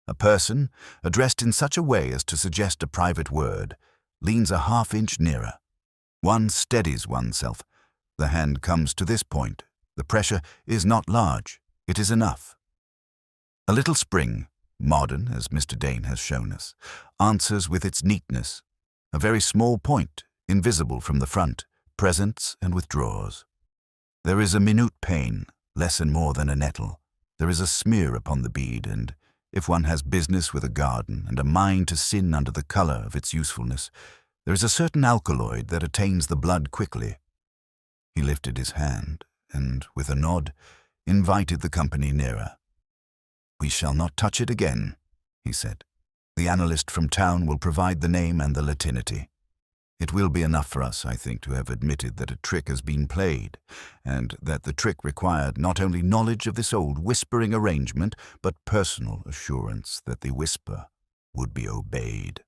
A person, addressed in such a way as to suggest a private word, leans a half-inch nearer. One steadies oneself. The hand comes to this point. The pressure is not large. It is enough. A little spring, modern as Mr. Dane has shown us, answers with its neatness. A very small point, invisible from the front, presents and withdraws. There is a minute pain, less and more than a nettle. There is a smear upon the bead, and if one has business with a garden and a mind to sin under the colour of its usefulness, there is a certain alkaloid that attains the blood quickly. He lifted his hand, and, with a nod, invited the company nearer. "We shall not touch it again," he said. "The analyst from town will provide the name and the Latinity. It will be enough for us, I think, to have admitted that a trick has been played, and that the trick required not only knowledge of this old whispering arrangement, but personal assurance that the whisper would be obeyed."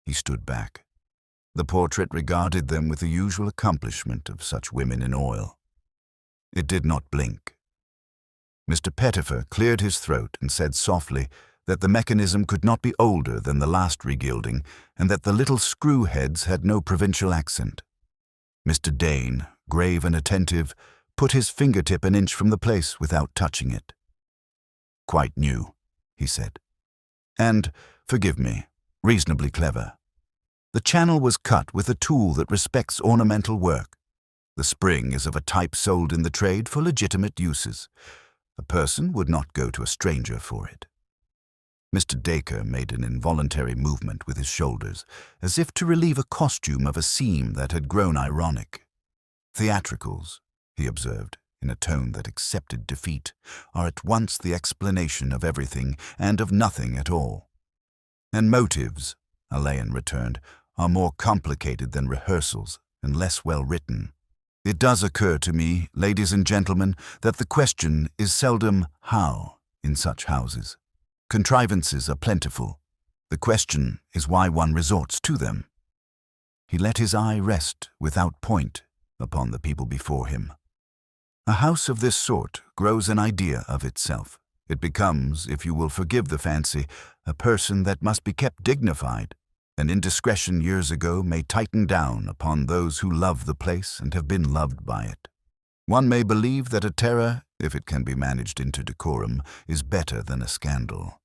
He stood back. The portrait regarded them with the usual accomplishment of such women in oil. It did not blink. Mr. Pettifer cleared his throat and said softly that the mechanism could not be older than the last regilding, and that the little screw heads had no provincial accent. Mr. Dane, grave and attentive, put his fingertip an inch from the place without touching it. "Quite new," he said. "And, forgive me, reasonably clever. The channel was cut with a tool that respects ornamental work. The spring is of a type sold in the trade for legitimate uses. A person would not go to a stranger for it." Mr. Dacre made an involuntary movement with his shoulders, as if to relieve a costume of a seam that had grown ironic. "Theatricals," he observed, in a tone that accepted defeat, "are at once the explanation of everything and of nothing at all." "And motives," Alleyn returned, "are more complicated than rehearsals and less well written. It does occur to me, ladies and gentlemen, that the question is seldom how in such houses. Contrivances are plentiful. The question is why one resorts to them." He let his eye rest, without point, upon the people before him. A house of this sort grows an idea of itself. It becomes, if you will forgive the fancy, a person that must be kept dignified. An indiscretion years ago may tighten down upon those who love the place and have been loved by it. One may believe that a terror, if it can be managed into decorum, is better than a scandal.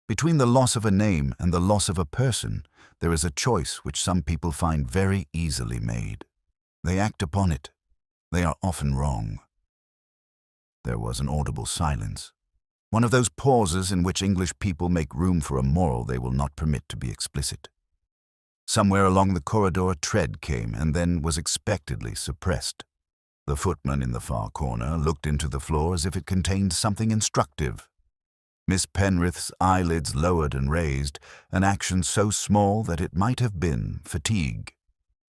Between the loss of a name and the loss of a person, there is a choice which some people find very easily made. They act upon it. They are often wrong. There was an audible silence, one of those pauses in which English people make room for a moral they will not permit to be explicit. Somewhere along the corridor a tread came and then was expectedly suppressed. The footman in the far corner looked into the floor as if it contained something instructive. Miss Penrith's eyelids lowered and raised, an action so small that it might have been fatigue.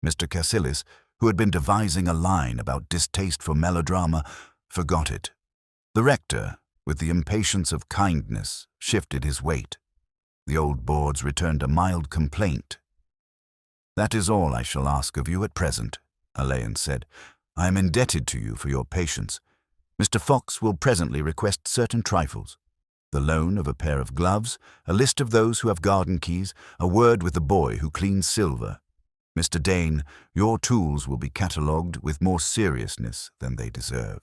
Mr. Cassilis, who had been devising a line about distaste for melodrama, forgot it. The rector, with the impatience of kindness, shifted his weight. The old boards returned a mild complaint. That is all I shall ask of you at present, Alleyn said. I am indebted to you for your patience. Mr. Fox will presently request certain trifles. The loan of a pair of gloves, a list of those who have garden keys, a word with the boy who cleans silver. Mr. Dane, your tools will be catalogued with more seriousness than they deserve.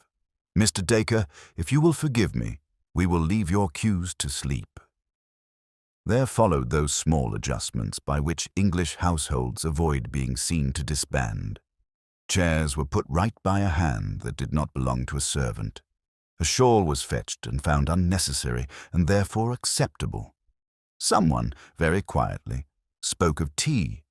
Mr. Dacre, if you will forgive me, we will leave your cues to sleep. There followed those small adjustments by which English households avoid being seen to disband. Chairs were put right by a hand that did not belong to a servant. A shawl was fetched and found unnecessary and therefore acceptable. Someone, very quietly, spoke of tea.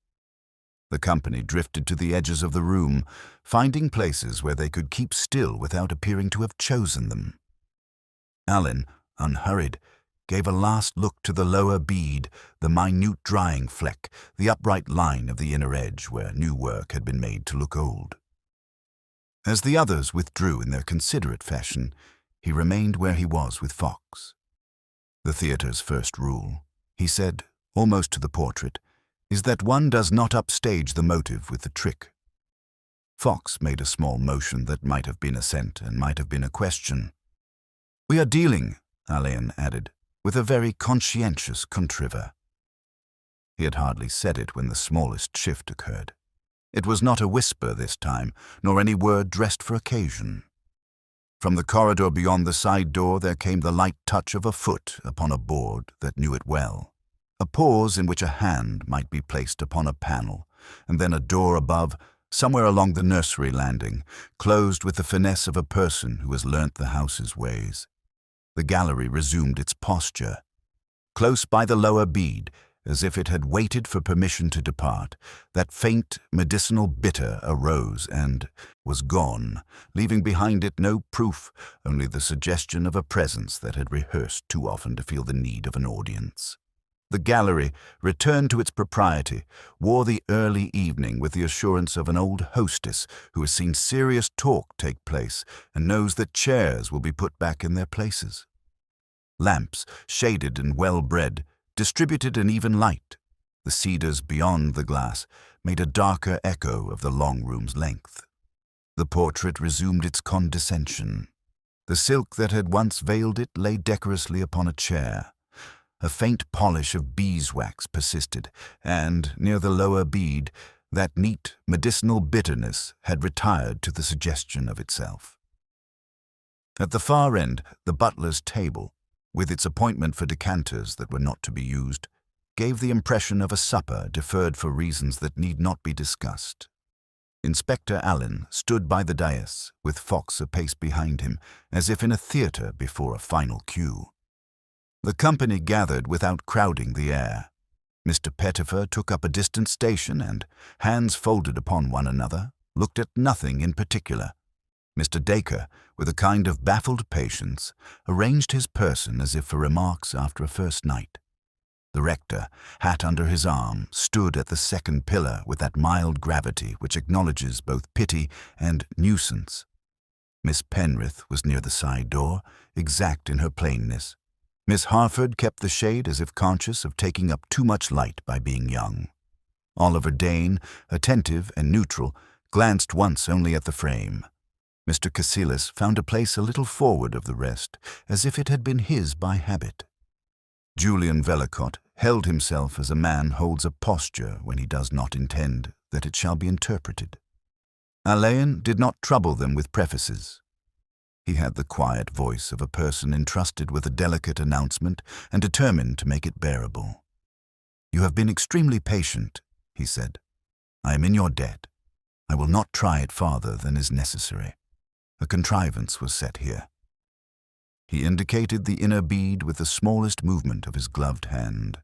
The company drifted to the edges of the room, finding places where they could keep still without appearing to have chosen them. Alleyn, unhurried, gave a last look to the lower bead, the minute drying fleck, the upright line of the inner edge where new work had been made to look old. As the others withdrew in their considerate fashion, he remained where he was with Fox. The theatre's first rule, he said, almost to the portrait, is that one does not upstage the motive with the trick. Fox made a small motion that might have been assent and might have been a question. We are dealing, Alleyn added, with a very conscientious contriver. He had hardly said it when the smallest shift occurred. It was not a whisper this time, nor any word dressed for occasion. From the corridor beyond the side door there came the light touch of a foot upon a board that knew it well. A pause in which a hand might be placed upon a panel, and then a door above, somewhere along the nursery landing, closed with the finesse of a person who has learnt the house's ways. The gallery resumed its posture. Close by the lower bead, as if it had waited for permission to depart, that faint medicinal bitter arose and was gone, leaving behind it no proof, only the suggestion of a presence that had rehearsed too often to feel the need of an audience. The gallery, returned to its propriety, wore the early evening with the assurance of an old hostess who has seen serious talk take place and knows that chairs will be put back in their places. Lamps, shaded and well-bred, distributed an even light. The cedars beyond the glass made a darker echo of the long room's length. The portrait resumed its condescension. The silk that had once veiled it lay decorously upon a chair. A faint polish of beeswax persisted, and, near the lower bead, that neat medicinal bitterness had retired to the suggestion of itself. At the far end, the butler's table, with its appointment for decanters that were not to be used, gave the impression of a supper deferred for reasons that need not be discussed. Inspector Alleyn stood by the dais, with Fox a pace behind him, as if in a theatre before a final cue. The company gathered without crowding the air. Mr. Pettifer took up a distant station and, hands folded upon one another, looked at nothing in particular. Mr. Dacre, with a kind of baffled patience, arranged his person as if for remarks after a first night. The rector, hat under his arm, stood at the second pillar with that mild gravity which acknowledges both pity and nuisance. Miss Penrith was near the side door, exact in her plainness. Miss Harford kept the shade as if conscious of taking up too much light by being young. Oliver Dane, attentive and neutral, glanced once only at the frame. Mr. Cassilis found a place a little forward of the rest, as if it had been his by habit. Julian Velicott held himself as a man holds a posture when he does not intend that it shall be interpreted. Alleyn did not trouble them with prefaces. He had the quiet voice of a person entrusted with a delicate announcement and determined to make it bearable. "You have been extremely patient," he said. "I am in your debt. I will not try it farther than is necessary. A contrivance was set here." He indicated the inner bead with the smallest movement of his gloved hand.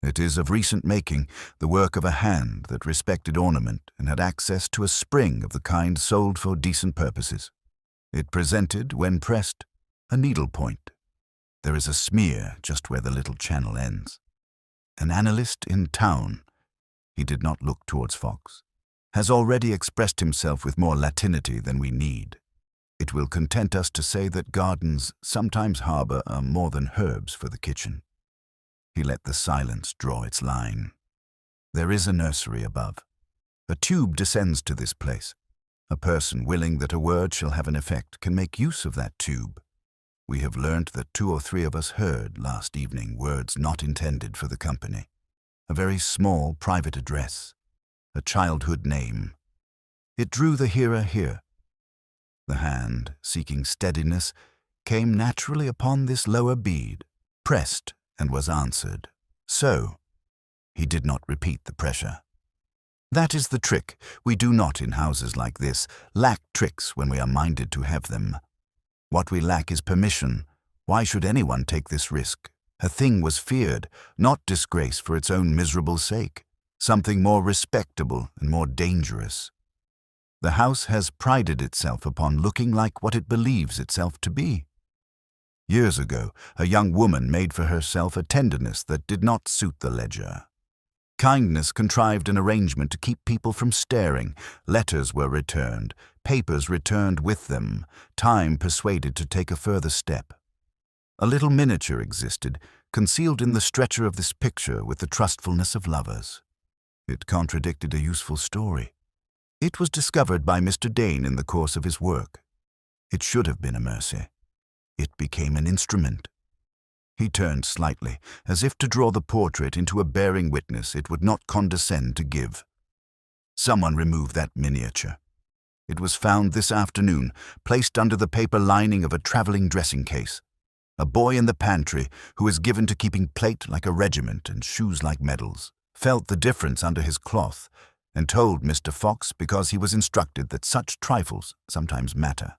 "It is of recent making, the work of a hand that respected ornament and had access to a spring of the kind sold for decent purposes. It presented, when pressed, a needle point. There is a smear just where the little channel ends. An analyst in town," he did not look towards Fox, "has already expressed himself with more Latinity than we need. It will content us to say that gardens sometimes harbor more than herbs for the kitchen." He let the silence draw its line. There is a nursery above. A tube descends to this place. A person willing that a word shall have an effect can make use of that tube. We have learnt that 2 or 3 of us heard last evening words not intended for the company. A very small private address. A childhood name. It drew the hearer here. The hand, seeking steadiness, came naturally upon this lower bead, pressed, and was answered. So. He did not repeat the pressure. That is the trick. We do not, in houses like this, lack tricks when we are minded to have them. What we lack is permission. Why should anyone take this risk? A thing was feared, not disgrace for its own miserable sake. Something more respectable and more dangerous. The house has prided itself upon looking like what it believes itself to be. Years ago, a young woman made for herself a tenderness that did not suit the ledger. Kindness contrived an arrangement to keep people from staring. Letters were returned, papers returned with them, time persuaded to take a further step. A little miniature existed, concealed in the stretcher of this picture with the trustfulness of lovers. It contradicted a useful story. It was discovered by Mr. Dane in the course of his work. It should have been a mercy. It became an instrument. He turned slightly, as if to draw the portrait into a bearing witness it would not condescend to give. Someone removed that miniature. It was found this afternoon, placed under the paper lining of a traveling dressing case. A boy in the pantry, who is given to keeping plate like a regiment and shoes like medals, felt the difference under his cloth, and told Mr. Fox because he was instructed that such trifles sometimes matter.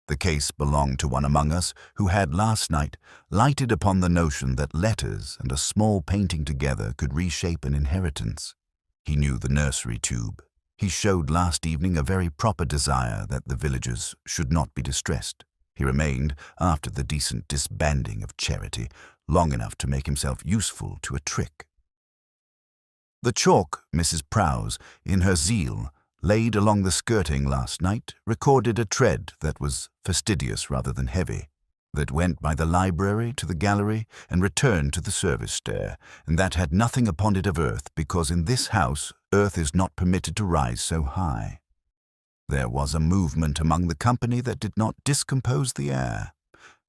The case belonged to one among us who had last night lighted upon the notion that letters and a small painting together could reshape an inheritance. He knew the nursery tube. He showed last evening a very proper desire that the villagers should not be distressed. He remained, after the decent disbanding of charity, long enough to make himself useful to a trick. The chalk Mrs. Prowse, in her zeal, laid along the skirting last night, recorded a tread that was fastidious rather than heavy, that went by the library to the gallery and returned to the service stair, and that had nothing upon it of earth, because in this house earth is not permitted to rise so high. There was a movement among the company that did not discompose the air.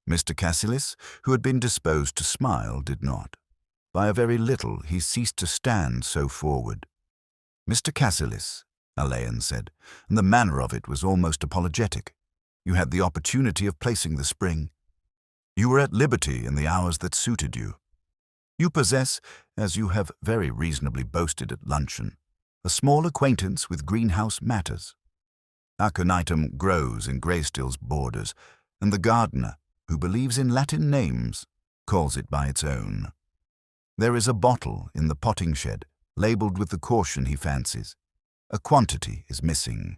Mr. Cassilis, who had been disposed to smile, did not. By a very little he ceased to stand so forward. "Mr. Cassilis," Alleyn said, and the manner of it was almost apologetic. "You had the opportunity of placing the spring. You were at liberty in the hours that suited you. You possess, as you have very reasonably boasted at luncheon, a small acquaintance with greenhouse matters. Aconitum grows in Greystill's borders, and the gardener, who believes in Latin names, calls it by its own. There is a bottle in the potting shed, labelled with the caution he fancies. A quantity is missing.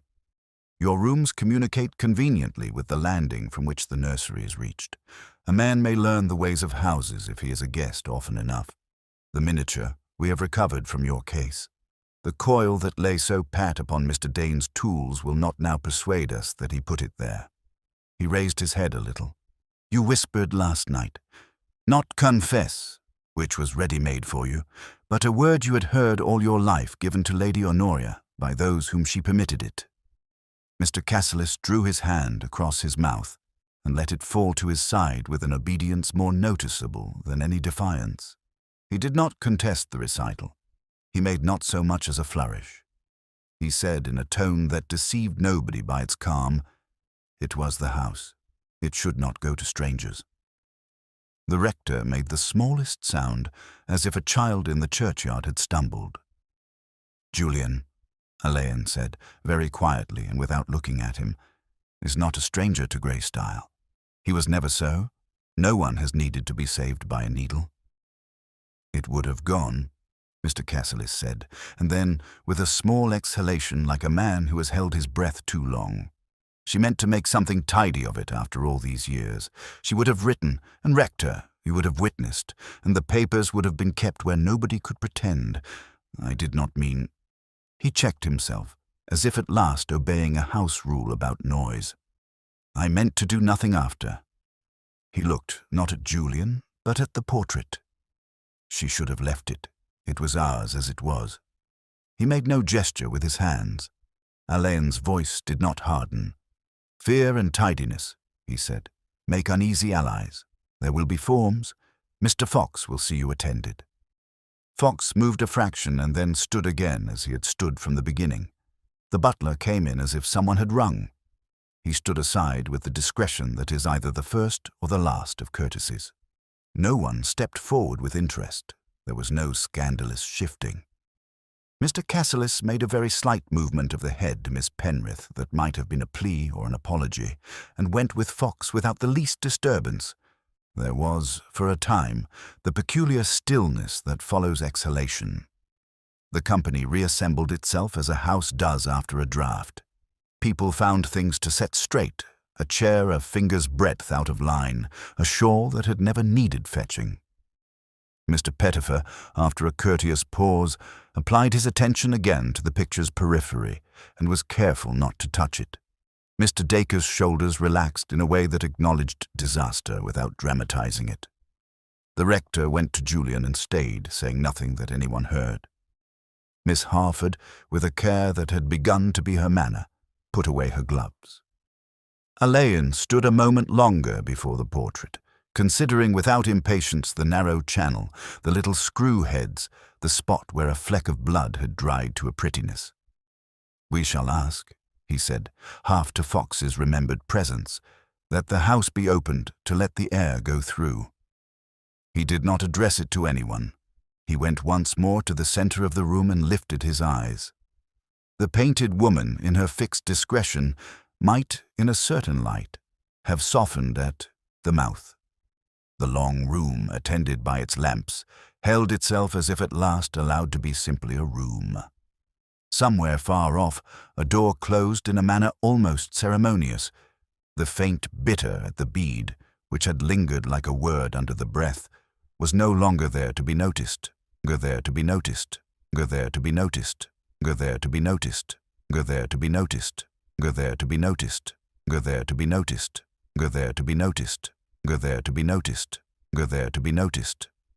Your rooms communicate conveniently with the landing from which the nursery is reached. A man may learn the ways of houses if he is a guest often enough. The miniature we have recovered from your case. The coil that lay so pat upon Mr. Dane's tools will not now persuade us that he put it there." He raised his head a little. "You whispered last night, not confess, which was ready-made for you, but a word you had heard all your life given to Lady Honoria by those whom she permitted it." Mr. Cassilis drew his hand across his mouth and let it fall to his side with an obedience more noticeable than any defiance. He did not contest the recital. He made not so much as a flourish. He said in a tone that deceived nobody by its calm, "It was the house. It should not go to strangers." The rector made the smallest sound, as if a child in the churchyard had stumbled. "Julian," Alleyn said, very quietly and without looking at him, "is not a stranger to Greystyle. He was never so. No one has needed to be saved by a needle." "It would have gone," Mr. Cassilis said, and then, with a small exhalation like a man who has held his breath too long, "She meant to make something tidy of it after all these years. She would have written, and rector, you would have witnessed, and the papers would have been kept where nobody could pretend. I did not mean—" He checked himself, as if at last obeying a house rule about noise. "I meant to do nothing after." He looked not at Julian, but at the portrait. "She should have left it. It was ours as it was. He made no gesture with his hands. Alleyn's voice did not harden. "Fear and tidiness," he said, "make uneasy allies. There will be forms. Mr. Fox will see you attended." Fox moved a fraction and then stood again as he had stood from the beginning. The butler came in as if someone had rung. He stood aside with the discretion that is either the first or the last of courtesies. No one stepped forward with interest. There was no scandalous shifting. Mr. Cassilis made a very slight movement of the head to Miss Penrith that might have been a plea or an apology, and went with Fox without the least disturbance. There was, for a time, the peculiar stillness that follows exhalation. The company reassembled itself as a house does after a draught. People found things to set straight, a chair a finger's breadth out of line, a shawl that had never needed fetching. Mr. Pettifer, after a courteous pause, applied his attention again to the picture's periphery and was careful not to touch it. Mr. Dacre's shoulders relaxed in a way that acknowledged disaster without dramatizing it. The rector went to Julian and stayed, saying nothing that anyone heard. Miss Harford, with a care that had begun to be her manner, put away her gloves. Alleyn stood a moment longer before the portrait, considering without impatience the narrow channel, the little screw heads, the spot where a fleck of blood had dried to a prettiness. "We shall ask," he said, half to Fox's remembered presence, "that the house be opened to let the air go through." He did not address it to anyone. He went once more to the center of the room and lifted his eyes. The painted woman, in her fixed discretion, might, in a certain light, have softened at the mouth. The long room, attended by its lamps, held itself as if at last allowed to be simply a room. Somewhere far off, a door closed in a manner almost ceremonious. The faint bitter at the bead, which had lingered like a word under the breath, was no longer there to be noticed. Go there to be noticed. Go there to be noticed. Go there to be noticed. Go there to be noticed. Go there to be noticed. Go there to be noticed. Go there to be noticed. Go there to be noticed. Go there to be noticed.